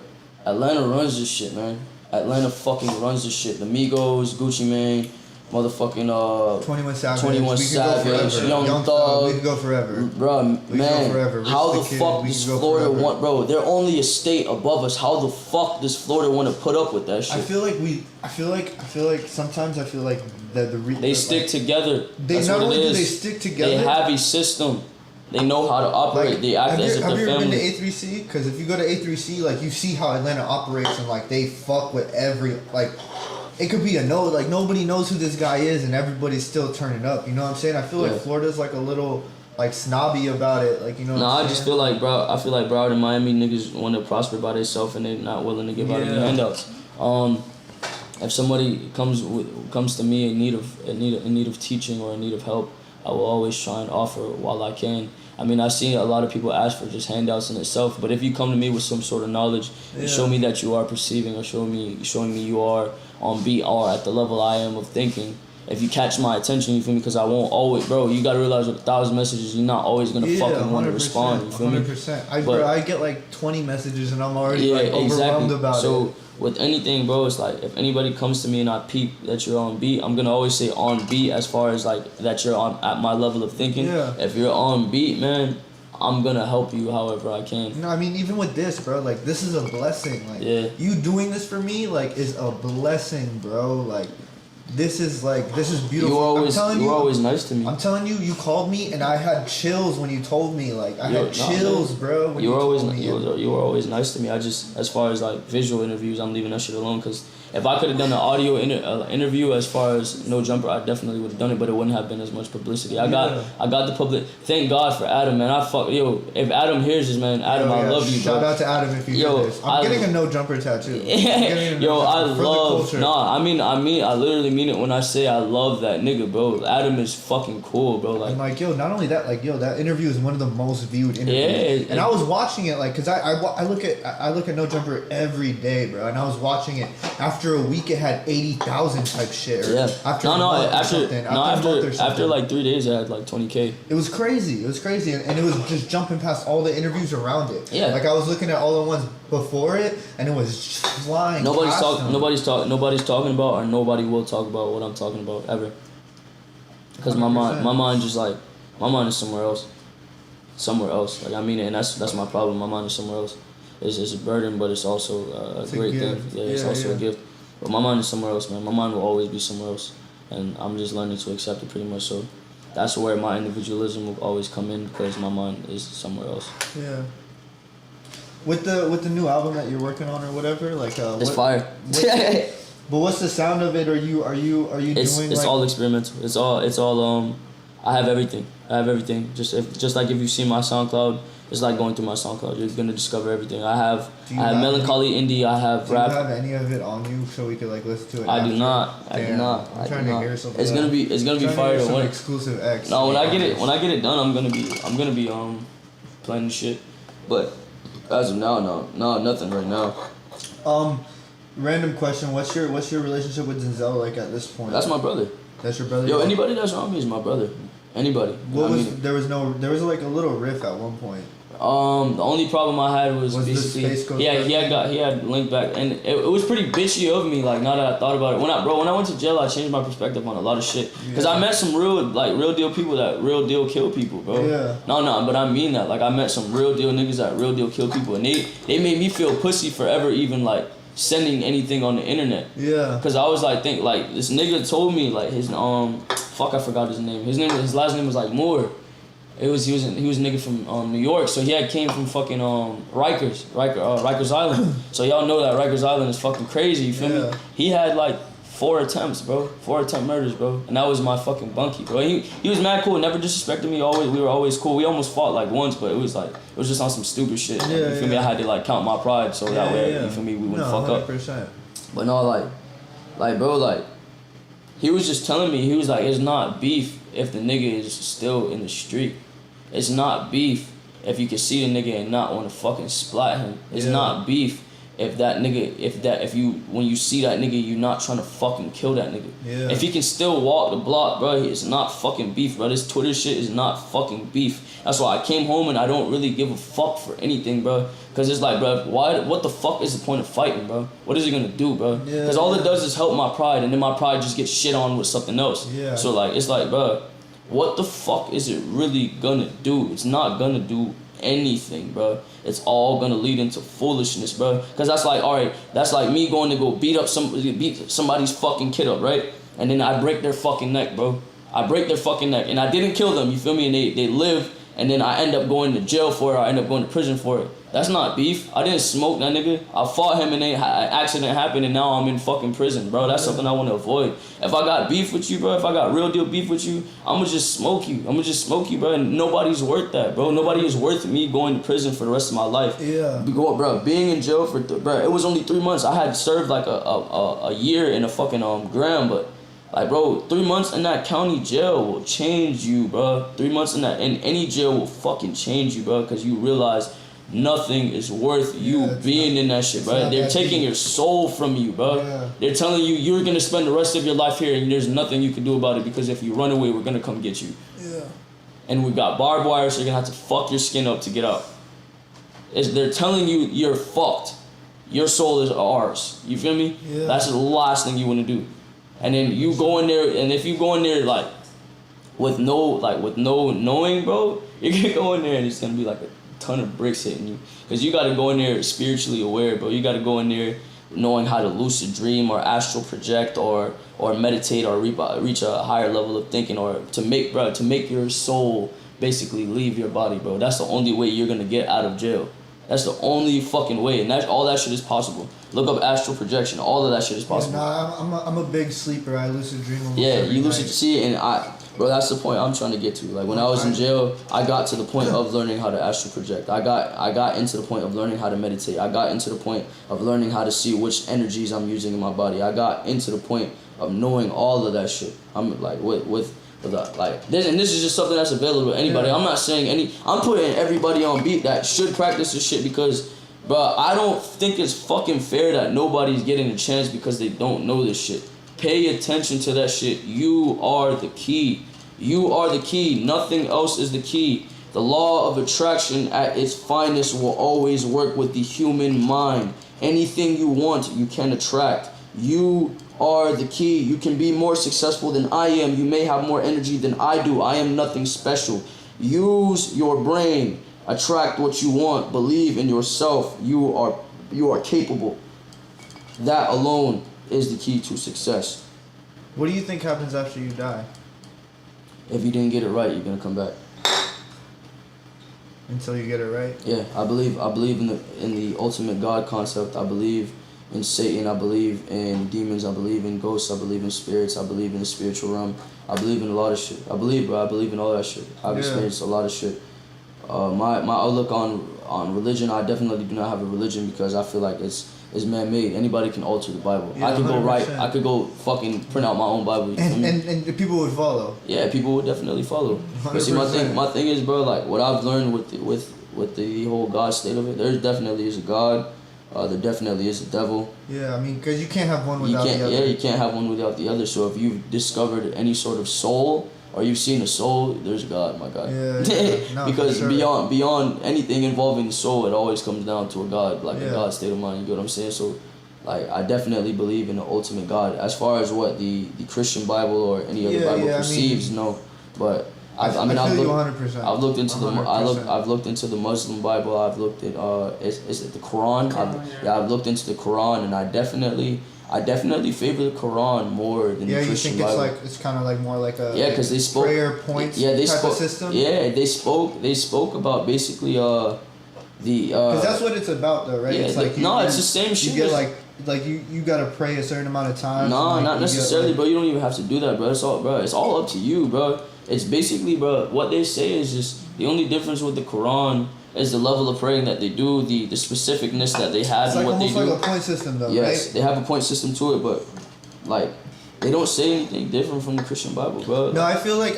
S1: Atlanta runs this shit, man. Atlanta fucking runs this shit. The Migos, Gucci Mane, motherfucking
S3: 21
S1: Savage, Young Thug.
S3: We could go forever.
S1: Bro, man, how the fuck does Florida want, bro? They're only a state above us. How the fuck does Florida want to put up with that shit?
S3: I feel like sometimes I feel like
S1: they stick together.
S3: Not only do they stick together,
S1: they have a system. They know how to operate. Like, they act as if they're family.
S3: Have you ever been to A3C? Because if you go to A3C, like, you see how Atlanta operates, and like they fuck with every, like, it could be like nobody knows who this guy is, and everybody's still turning up. You know what I'm saying? I feel like Florida's like a little like snobby about it. Like, you know.
S1: I just feel like Broward and Miami niggas want to prosper by themselves, and they're not willing to give out any handouts. If somebody comes to me in need of teaching or in need of help, I will always try and offer while I can. I mean, I've seen a lot of people ask for just handouts in itself, but if you come to me with some sort of knowledge and show me that you are perceiving, or showing me you are on beat or at the level I am of thinking, if you catch my attention, you feel me? Because I won't always, bro, you gotta realize with 1,000 messages, you're not always gonna fucking want to respond, you feel me?
S3: 100%. I get like 20 messages and I'm already overwhelmed about it.
S1: So with anything, bro, it's like if anybody comes to me and I peep that you're on beat, I'm gonna always say on beat as far as like that you're on at my level of thinking.
S3: Yeah.
S1: If you're on beat, man, I'm gonna help you however I can.
S3: No, I mean, even with this, bro, like, this is a blessing. Like,
S1: Yeah.
S3: you doing this for me, like, is a blessing, bro. Like, this is beautiful.
S1: You were always nice to me.
S3: I'm telling you, you called me and I had chills when you told me. Like, I had chills, bro. When you were
S1: always
S3: told me.
S1: you were always nice to me. I just, as far as like visual interviews, I'm leaving that shit alone. Cause if I could have done an audio interview as far as No Jumper, I definitely would have done it, but it wouldn't have been as much publicity. I got the public. Thank God for Adam, man. If Adam hears this, man, Adam, I love you, bro.
S3: Shout out to Adam if you hear this. I'm getting a No Jumper tattoo.
S1: I literally mean it when I say I love that nigga, bro. Adam is fucking cool, bro. Like,
S3: and like, yo, not only that, like, yo, that interview is one of the most viewed interviews. And I was watching it, like, cause I look at No Jumper every day, bro. And I was watching it. After a week, it had 80,000 type shit. After
S1: like 3 days, it had like 20K.
S3: It was crazy. And it was just jumping past all the interviews around it.
S1: Yeah.
S3: Like, I was looking at all the ones before it, and it was just flying.
S1: Nobody's talking about, or nobody will talk about what I'm talking about ever. Because my mind just like, my mind is somewhere else. Like, I mean it, and that's my problem. My mind is somewhere else. It's a burden, but it's also a great thing. Yeah, it's also a gift. But my mind is somewhere else, man. My mind will always be somewhere else, and I'm just learning to accept it pretty much. So that's where my individualism will always come in, because my mind is somewhere else.
S3: Yeah. With the new album that you're working on or whatever, like
S1: it's fire.
S3: But what's the sound of it? Are you doing?
S1: It's all experimental. It's all I have everything. Just like if you see my SoundCloud, it's like going through my SoundCloud. You're gonna discover everything. I have melancholy indie. I have rap.
S3: Do you have any of it on you so we could like listen to it?
S1: I do not. I'm
S3: trying to hear something.
S1: It's gonna be fire.
S3: Some exclusive X.
S1: No, when I get it done, I'm gonna be playing the shit. But as of now, no, nothing right now.
S3: Random question. What's your relationship with Denzel like at this point?
S1: That's my brother.
S3: That's your brother?
S1: Yo, anybody that's around me is my brother. Anybody.
S3: There was like a little riff at one point.
S1: The only problem I had was basically he had linked back, and it was pretty bitchy of me. Like, now that I thought about it, when I went to jail, I changed my perspective on a lot of shit. Cause I met some real deal people that real deal kill people, bro.
S3: Yeah.
S1: No, but I mean that. Like, I met some real deal niggas that real deal kill people, and they made me feel pussy forever, even like sending anything on the internet.
S3: Yeah.
S1: Cause I was like, this nigga told me like his I forgot his name. His last name was like Moore. He was a nigga from New York, so he came from fucking Rikers Island. So y'all know that Rikers Island is fucking crazy. You feel me? He had like 4 attempts, bro. 4 attempt murders, bro. And that was my fucking bunkie, bro. He was mad cool, never disrespected me. We were always cool. We almost fought like once, but it was just on some stupid shit. Like, you feel me? I had to like count my pride so that way, you feel me, we wouldn't fuck
S3: 100%.
S1: up. But no, like bro, like he was just telling me, he was like, it's not beef if the nigga is still in the street. It's not beef if you can see the nigga and not want to fucking splat him. It's not beef if when you see that nigga, you're not trying to fucking kill that nigga.
S3: Yeah.
S1: If he can still walk the block, bro, it's not fucking beef, bro. This Twitter shit is not fucking beef. That's why I came home and I don't really give a fuck for anything, bro. Cause it's like, bro, what the fuck is the point of fighting, bro? What is it gonna do, bro?
S3: Yeah,
S1: Cause all it does is help my pride, and then my pride just gets shit on with something else.
S3: Yeah.
S1: So like, it's like, bro, what the fuck is it really gonna do? It's not gonna do anything, bro. It's all gonna lead into foolishness, bro. Cause that's like, alright, that's like me going to go beat somebody's fucking kid up, right? And then I break their fucking neck, bro. I break their fucking neck, and I didn't kill them, you feel me? And they live, and then I end up going to jail for it, or I end up going to prison for it. That's not beef. I didn't smoke that nigga. I fought him, and an accident happened, and now I'm in fucking prison, bro. That's something I want to avoid. If I got beef with you, bro, if I got real deal beef with you, I'ma just smoke you, bro. And nobody's worth that, bro. Nobody is worth me going to prison for the rest of my life.
S3: Yeah.
S1: Bro, being in jail for, bro, it was only 3 months. I had served like a year in a fucking Graham, but like, bro, 3 months in that county jail will change you, bro. 3 months in any jail will fucking change you, bro, because you realize nothing is worth you being in that shit, bro. They're taking your soul from you, bro.
S3: Yeah.
S1: They're telling you you're gonna spend the rest of your life here, and there's nothing you can do about it, because if you run away, we're gonna come get you.
S3: Yeah.
S1: And we got barbed wire, so you're gonna have to fuck your skin up to get out. They're telling you you're fucked. Your soul is ours. You feel me?
S3: Yeah.
S1: That's the last thing you want to do. And then you go in there, and if you go in there like with no knowing, bro, you're gonna go in there and it's gonna be like a ton of bricks hitting you. Because you gotta go in there spiritually aware, bro. You gotta go in there knowing how to lucid dream or astral project or meditate or reach a higher level of thinking, or to make your soul basically leave your body, bro. That's the only way you're gonna get out of jail. That's the only fucking way, and all that shit is possible. Look up astral projection. All of that shit is possible.
S3: Yeah, I'm a big sleeper. I lucid dream almost
S1: Yeah,
S3: every
S1: you lucid
S3: night.
S1: see, and bro, that's the point I'm trying to get to. Like when I was in jail, I got to the point of learning how to astral project. I got into the point of learning how to meditate. I got into the point of learning how to see which energies I'm using in my body. I got into the point of knowing all of that shit. I'm like with like this, and this is just something that's available to anybody.
S3: Yeah.
S1: I'm not saying I'm putting everybody on beat that should practice this shit, because bro, I don't think it's fucking fair that nobody's getting a chance because they don't know this shit. Pay attention to that shit. You are the key. You are the key. Nothing else is the key. The law of attraction at its finest will always work with the human mind. Anything you want, you can attract. You are the key. You can be more successful than I am. You may have more energy than I do. I am nothing special. Use your brain. Attract what you want. Believe in yourself. You are capable. That alone is the key to success.
S3: What do you think happens after you die?
S1: If you didn't get it right, you're gonna come back.
S3: Until you get it right?
S1: Yeah, I believe in the ultimate God concept. I believe in Satan. I believe in demons. I believe in ghosts. I believe in spirits. I believe in the spiritual realm. I believe in a lot of shit. I believe in all that shit. I've experienced a lot of shit. My outlook on religion, I definitely do not have a religion because I feel like it's man-made. Anybody can alter the Bible.
S3: Yeah,
S1: I could go
S3: 100%.
S1: I could go fucking print out my own Bible. You feel me?
S3: And people would follow.
S1: Yeah, people would definitely follow. But see, my
S3: 100%.
S1: thing is, bro, like what I've learned with the whole God state of it, there definitely is a God. There definitely is a devil.
S3: Yeah, I mean, because you can't have one without the other.
S1: Yeah, you can't have one without the other. So if you've discovered any sort of soul, or you've seen a soul, there's God, my guy.
S3: Yeah. No,
S1: because
S3: for sure.
S1: beyond anything involving the soul, it always comes down to a God, like a
S3: Yeah.
S1: God state of mind. You get what I'm saying? So, like, I definitely believe in the ultimate God. As far as what the Christian Bible or any other Bible perceives, no. But
S3: I feel you 100%.
S1: I've looked into
S3: 100%.
S1: I've looked into the Muslim Bible. I've looked at is it the Quran? I've looked into the Quran, and I definitely favor the Quran more than the Christian Bible.
S3: Yeah, you think it's kind of like more like a
S1: because they spoke
S3: prayer points type of system.
S1: Yeah, they spoke about basically the
S3: because that's what it's about though, right?
S1: Yeah,
S3: it's like
S1: it's the same shit.
S3: You get like you gotta pray a certain amount of times.
S1: No, not necessarily,
S3: get,
S1: bro. You don't even have to do that, bro. It's all up to you, bro. It's basically, bro, what they say is just the only difference with the Quran is the level of praying that they do, the specificness that they have
S3: it's
S1: in
S3: like
S1: what they do.
S3: almost like a point system though,
S1: yes,
S3: right?
S1: they have a point system to it, but like they don't say anything different from the Christian Bible, bro.
S3: No, I feel like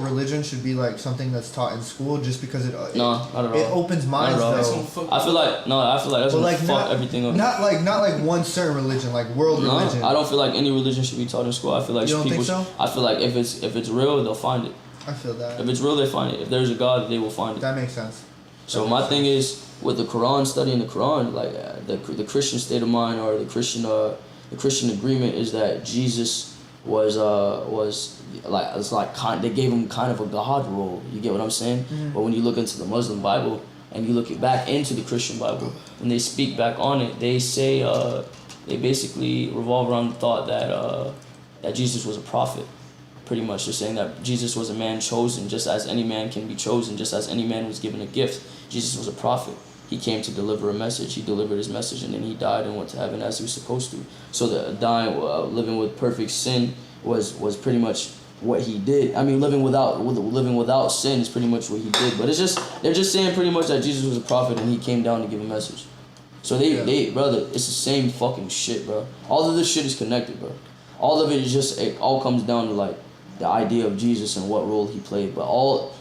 S3: religion should be like something that's taught in school, just because it
S1: not at all.
S3: it opens minds
S1: Not at
S3: though.
S1: I feel like that's
S3: But
S1: gonna
S3: like
S1: fuck everything up.
S3: not like one certain religion, like world
S1: No,
S3: religion.
S1: I don't feel like any religion should be taught in school. I feel like
S3: You don't
S1: people.
S3: think so?
S1: I feel like if it's real, they'll find it.
S3: I feel that.
S1: If it's real, they find it. If there's a God, they will find it.
S3: That makes sense.
S1: So my thing is with the Quran, studying the Quran, like the Christian state of mind or the Christian agreement is that Jesus was like it's like they gave him kind of a God role. You get what I'm saying?
S3: Mm-hmm.
S1: But when you look into the Muslim Bible and you look back into the Christian Bible, when they speak back on it, they say they basically revolve around the thought that Jesus was a prophet. Pretty much, they're saying that Jesus was a man chosen, just as any man can be chosen, just as any man was given a gift. Jesus was a prophet. He came to deliver a message. He delivered his message, and then he died and went to heaven as he was supposed to. So the dying, living with perfect sin was pretty much what he did. I mean, living without sin is pretty much what he did. But they're just saying pretty much that Jesus was a prophet and he came down to give a message. So they brother, it's the same fucking shit, bro. All of this shit is connected, bro. All of it is just, it all comes down to like the idea of Jesus and what role he played. But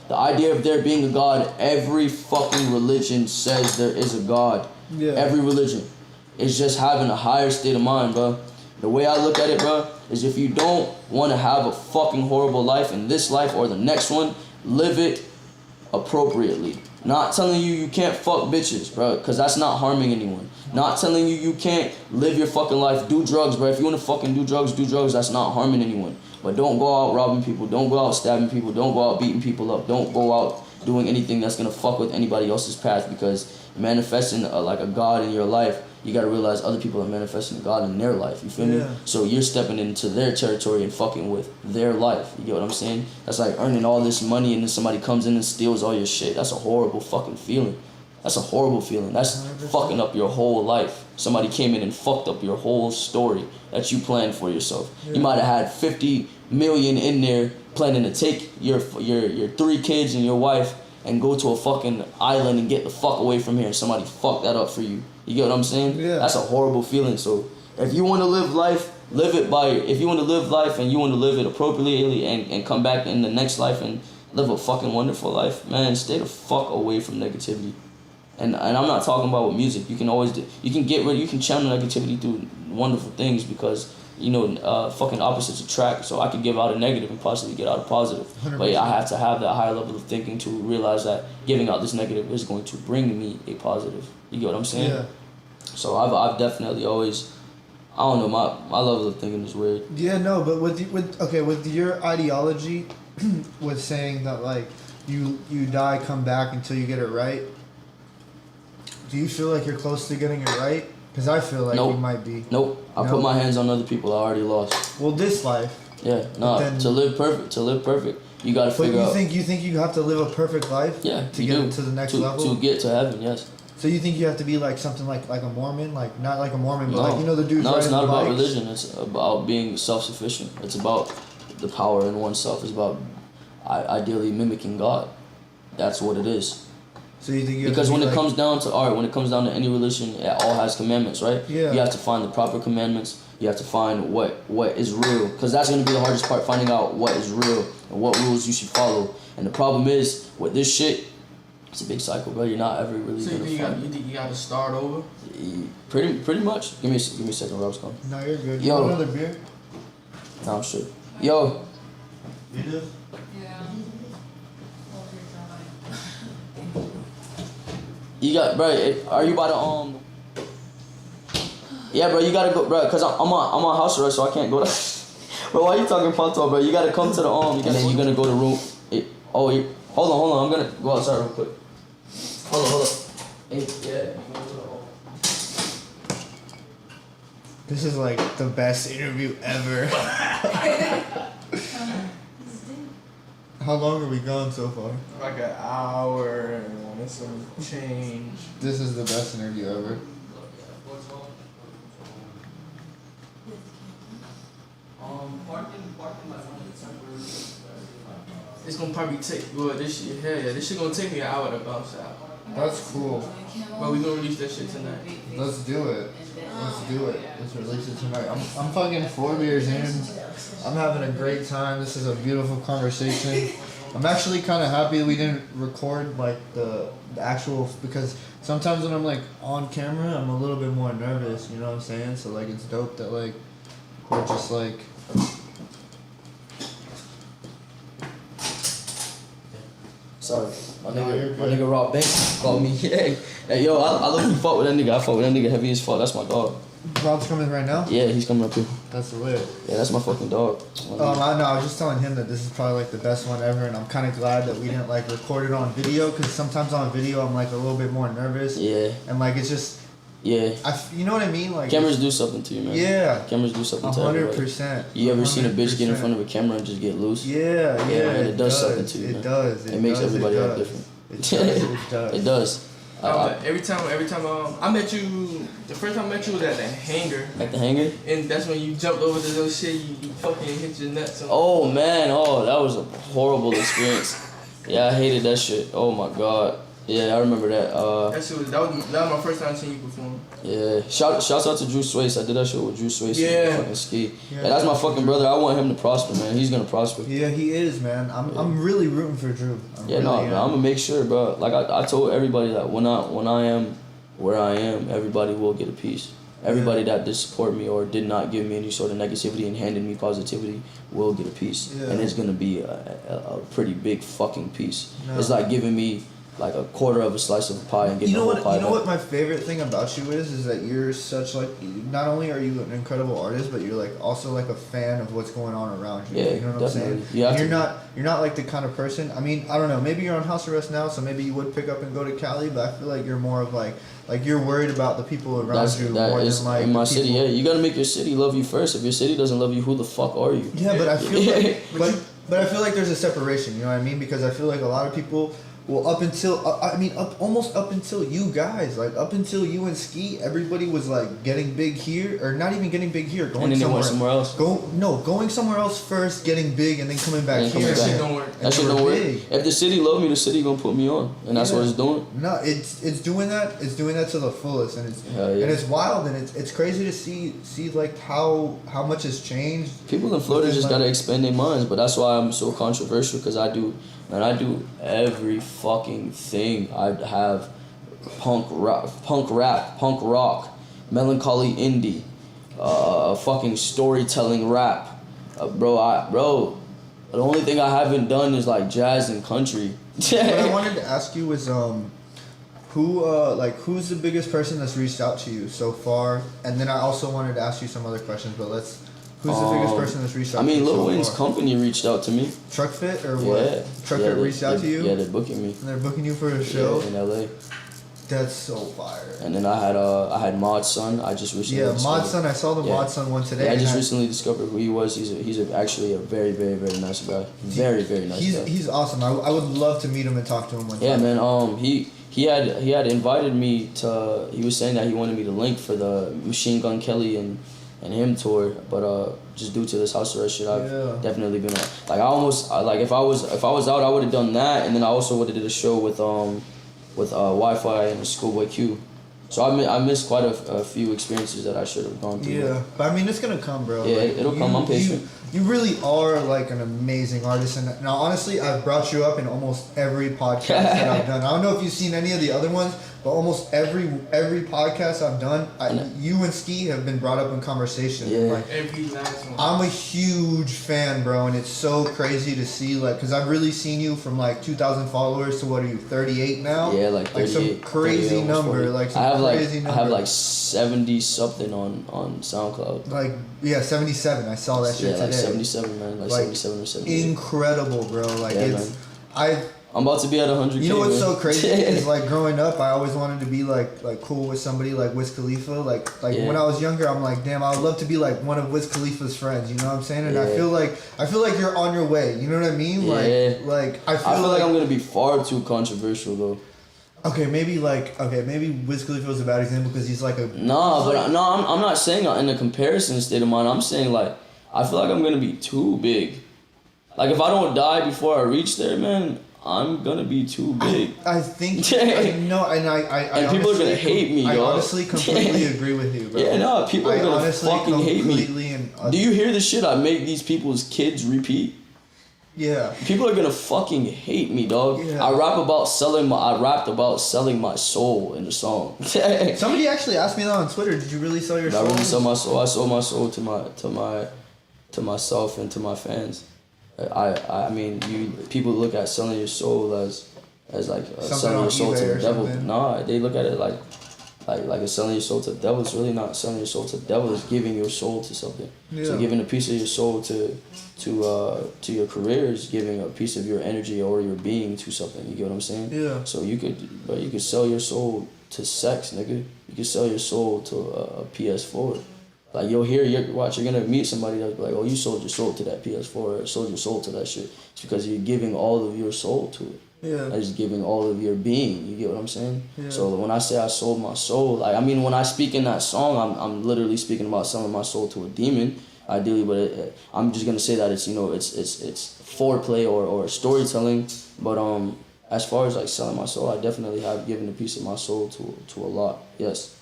S1: the idea of there being a God, every fucking religion says there is a God.
S3: Yeah.
S1: Every religion. It's just having a higher state of mind, bro. The way I look at it, bro, is if you don't want to have a fucking horrible life in this life or the next one, live it appropriately. Not telling you can't fuck bitches, bro, because that's not harming anyone. Not telling you can't live your fucking life, do drugs, bro. If you want to fucking do drugs, that's not harming anyone. But don't go out robbing people. Don't go out stabbing people. Don't go out beating people up. Don't go out doing anything that's gonna fuck with anybody else's path, because manifesting like a God in your life, you gotta realize other people are manifesting God in their life. You feel me? So you're stepping into their territory and fucking with their life. You get what I'm saying? That's like earning all this money and then somebody comes in and steals all your shit. That's a horrible fucking feeling. That's a horrible feeling. That's 100%. Fucking up your whole life. Somebody came in and fucked up your whole story that you planned for yourself. You might have had 50 million in there planning to take your 3 kids and your wife and go to a fucking island and get the fuck away from here, and somebody fucked that up for you. You get what I'm saying?
S3: Yeah.
S1: That's a horrible feeling. So if you want to live life, live it by. If you want to live life and you want to live it appropriately and come back in the next life and live a fucking wonderful life, man, stay the fuck away from negativity. And I'm not talking about with music. You can always you can channel negativity through wonderful things, because fucking opposites attract. So I could give out a negative and possibly get out a positive. 100%. But I have to have that higher level of thinking to realize that giving out this negative is going to bring me a positive. You get what I'm saying?
S3: Yeah.
S1: So I've definitely always, I don't know, my level of thinking is weird.
S3: Yeah, no, but with your ideology, with saying that like you die, come back until you get it right. Do you feel like you're close to getting it right? Because I feel like you might be.
S1: Nope. I put my hands on other people I already lost.
S3: Well, this life.
S1: Yeah. No. To live perfect, you gotta figure out.
S3: But you think you have to live a perfect life?
S1: Yeah.
S3: To get to the next level.
S1: To get to heaven, yes.
S3: So you think you have to be like something like a Mormon, like not like a Mormon, but like the dudes.
S1: No, it's not about
S3: bikes?
S1: religion. It's about being self-sufficient. It's about the power in oneself. It's about ideally mimicking God. That's what it is.
S3: So you think
S1: because when it comes down to any religion, it all has commandments, right?
S3: Yeah.
S1: You have to find the proper commandments. You have to find what is real, because that's going to be the hardest part, finding out what is real and what rules you should follow. And the problem is with this shit, it's a big cycle, bro. You're not ever really
S4: so
S1: gonna find.
S4: You think you got to start over?
S1: Pretty much. Give me a second, Rob's coming.
S3: No, you're good.
S1: Yo.
S3: You want another beer?
S1: No, I'm sure. Yo.
S3: You do?
S5: Yeah.
S1: You got, bro. Are you about to Yeah, bro. You gotta go, bro. Cause I'm on house arrest, so I can't go. Bro, why you talking panto, bro? You gotta come to the and then you're gonna go to room. Hold on. I'm gonna go outside real quick. Hold on. Yeah.
S3: This is like the best interview ever. How long are we gone so far?
S4: Like an hour and some change.
S3: This is the best interview ever.
S4: It's gonna probably take this shit gonna take me an hour to bounce out.
S3: That's cool.
S4: But we gonna release that shit tonight.
S3: Let's do it. Let's release it tonight. I'm fucking 4 beers in. I'm having a great time. This is a beautiful conversation. I'm actually kind of happy we didn't record like the actual, because sometimes when I'm like on camera, I'm a little bit more nervous. You know what I'm saying? So like it's dope that like we're just like.
S1: Sorry, my nigga Rob Banks called me. Hey, yo, I love you. Fuck with that nigga. I fuck with that nigga heavy as fuck. That's my dog.
S3: Rob's coming right now?
S1: Yeah, he's coming up here.
S3: That's lit.
S1: Yeah, that's my fucking dog.
S3: I was just telling him that this is probably like the best one ever, and I'm kind of glad that we didn't like record it on video, because sometimes on video I'm like a little bit more nervous.
S1: Yeah.
S3: And like it's just.
S1: Yeah.
S3: You know what I mean? Like
S1: cameras do something to you, man.
S3: Yeah.
S1: Cameras do something to everybody.
S3: 100%.
S1: You ever seen a bitch get in front of a camera and just get loose?
S3: Yeah,
S1: man, it does something to you, man.
S3: It does.
S1: It makes everybody act different.
S3: It does.
S1: It does.
S4: Every time I met you, the first time I met you was at the hangar.
S1: At the hangar?
S4: And that's when you jumped over the little shit, you fucking hit your nuts.
S1: Oh man, that was a horrible experience. Yeah, I hated that shit. Oh my god. Yeah, I remember that.
S4: That was my first time seeing you perform.
S1: Yeah, shouts out to Drew Swace. I did that shit with Drew Swace.
S4: Yeah.
S1: Fucking ski. Yeah, that's my fucking brother. I want him to prosper, man. He's gonna prosper.
S3: Yeah, he is, man. I'm really rooting for Drew.
S1: Man, I'm gonna make sure, bro. Like I told everybody that when I am where I am, everybody will get a piece. Everybody that did support me or did not give me any sort of negativity and handed me positivity will get a piece. Yeah. And it's gonna be a pretty big fucking piece. No. It's like giving me like a quarter of a slice of a pie and get
S3: You
S1: the
S3: know
S1: whole
S3: what?
S1: pie.
S3: You know
S1: back.
S3: what my favorite thing about you is that you're such like. Not only are you an incredible artist, but you're like also like a fan of what's going on around you.
S1: Yeah,
S3: You know what
S1: definitely.
S3: I'm saying?
S1: You have
S3: And
S1: to.
S3: you're not like the kind of person. I mean, I don't know. Maybe you're on house arrest now, so maybe you would pick up and go to Cali. But I feel like you're more of like you're worried about the people around you
S1: That
S3: more
S1: is
S3: than like
S1: in my
S3: the
S1: city.
S3: people-
S1: Yeah, you gotta make your city love you first. If your city doesn't love you, who the fuck are you?
S3: Yeah, but I feel like, but I feel like there's a separation. You know what I mean? Because I feel like a lot of people, well, almost up until you guys, like up until you and Ski, everybody was like getting big here, or not even getting big here, going
S1: And then they
S3: somewhere,
S1: went somewhere else.
S3: going somewhere else first, getting big, and then coming back
S1: And then
S3: here.
S1: coming
S4: That shit
S1: back.
S4: don't work.
S3: And
S1: That shit
S3: they were
S1: don't work.
S3: big.
S1: If the city love me, the city gonna put me on, and that's what
S3: Yeah.
S1: it's doing.
S3: No, it's doing that. It's doing that to the fullest, and it's
S1: Hell yeah.
S3: and it's wild, and it's crazy to see like how much has changed.
S1: People in Florida
S3: within,
S1: just
S3: like-
S1: gotta expand their minds, but that's why I'm so controversial, because I do every fucking thing. I have punk rock, melancholy indie, fucking storytelling rap, bro. The only thing I haven't done is like jazz and country.
S3: What I wanted to ask you was who's the biggest person that's reached out to you so far? And then I also wanted to ask you some other questions, but who's the biggest person that's reached out
S1: I
S3: to you
S1: mean,
S3: so
S1: Lil Wayne's
S3: far?
S1: company reached out to me.
S3: Truck Fit or what?
S1: Yeah.
S3: Truck
S1: Yeah,
S3: Fit reached out to you?
S1: Yeah, they're booking me.
S3: And they're booking you for a show?
S1: Yeah, in LA.
S3: That's so fire.
S1: And then I had Mod's son. I just recently
S3: Yeah,
S1: discovered-
S3: Mod's son, I saw the
S1: Yeah.
S3: Mod's son one today.
S1: Yeah, I
S3: and
S1: just recently discovered who he was. He's actually a very, very, very nice guy. Very, very nice guy.
S3: He's awesome. I would love to meet him and talk to him one
S1: Yeah,
S3: time.
S1: man. He had invited me to. He was saying that he wanted me to link for the Machine Gun Kelly and him tour, but just due to this house arrest shit, I've
S3: Yeah.
S1: definitely been like if I was out, I would have done that, and then I also would have did a show with Wi-Fi and Schoolboy Q. So I missed quite a few experiences that I should have gone through.
S3: Yeah, but I mean, it's gonna come, bro.
S1: Yeah,
S3: Like,
S1: it'll come. I'm patient.
S3: You really are like an amazing artist, and now honestly, I've brought you up in almost every podcast that I've done. I don't know if you've seen any of the other ones, but almost every podcast I've done, you and Ski have been brought up in conversation.
S1: Yeah.
S3: Like,
S4: Every last one.
S3: I'm a huge fan, bro, and it's so crazy to see, like, because I've really seen you from like 2,000 followers to what are you, 38 now?
S1: Yeah, like 38,
S3: some crazy
S1: 38, almost
S3: number,
S1: 40.
S3: like some
S1: I have
S3: crazy number.
S1: I have like 70 something on SoundCloud.
S3: Like, yeah, 77. I saw that shit
S1: Yeah, like
S3: today.
S1: 77, man. Like 77 or 78.
S3: Incredible, bro. Like
S1: Yeah,
S3: it's,
S1: man. I'm about to be at 100K.
S3: you know what's
S1: man.
S3: so crazy is like growing up, I always wanted to be like cool with somebody like Wiz Khalifa. Like
S1: Yeah.
S3: when I was younger, I'm like, damn, I would love to be like one of Wiz Khalifa's friends. You know what I'm saying? And I
S1: Yeah.
S3: feel like you're on your way. You know what I mean?
S1: Yeah.
S3: Like I
S1: I
S3: feel,
S1: feel like I'm gonna be far too controversial though.
S3: maybe Wiz Khalifa was a bad example because he's like a
S1: Nah, but I'm not saying in a comparison state of mind. I'm saying like I feel like I'm gonna be too big. Like if I don't die before I reach there, man, I'm gonna be too big.
S3: I think and
S1: people are gonna hate me,
S3: I
S1: dog.
S3: honestly completely agree with you, bro.
S1: Yeah, no, people are
S3: I
S1: gonna
S3: honestly
S1: fucking hate me.
S3: completely and
S1: Do you hear the shit I make these people's kids repeat?
S3: yeah.
S1: People are gonna fucking hate me, dog.
S3: Yeah.
S1: I rapped about selling my soul in the song.
S3: Somebody actually asked me that on Twitter. Did you really sell your
S1: I
S3: soul?
S1: really sold my soul. I sold my soul to myself and to my fans. I mean, people look at selling your soul as like selling
S3: on
S1: your soul
S3: eBay
S1: to the
S3: or
S1: devil.
S3: something.
S1: Nah, they look at it like it's selling your soul to the devil. It's really not selling your soul to the devil. It's giving your soul to something.
S3: Yeah.
S1: So giving a piece of your soul to your career is giving a piece of your energy or your being to something. You get what I'm saying?
S3: Yeah.
S1: So you could sell your soul to sex, nigga. You could sell your soul to a PS4. Like you're gonna meet somebody that's like, oh, you sold your soul to that PS4 or sold your soul to that shit. It's because you're giving all of your soul to it.
S3: Yeah.
S1: It's giving all of your being. You get what I'm saying?
S3: Yeah.
S1: So when I say I sold my soul, like I mean when I speak in that song, I'm literally speaking about selling my soul to a demon, ideally. But I'm just gonna say that it's it's foreplay or storytelling. But as far as like selling my soul, I definitely have given a piece of my soul to a lot. Yes.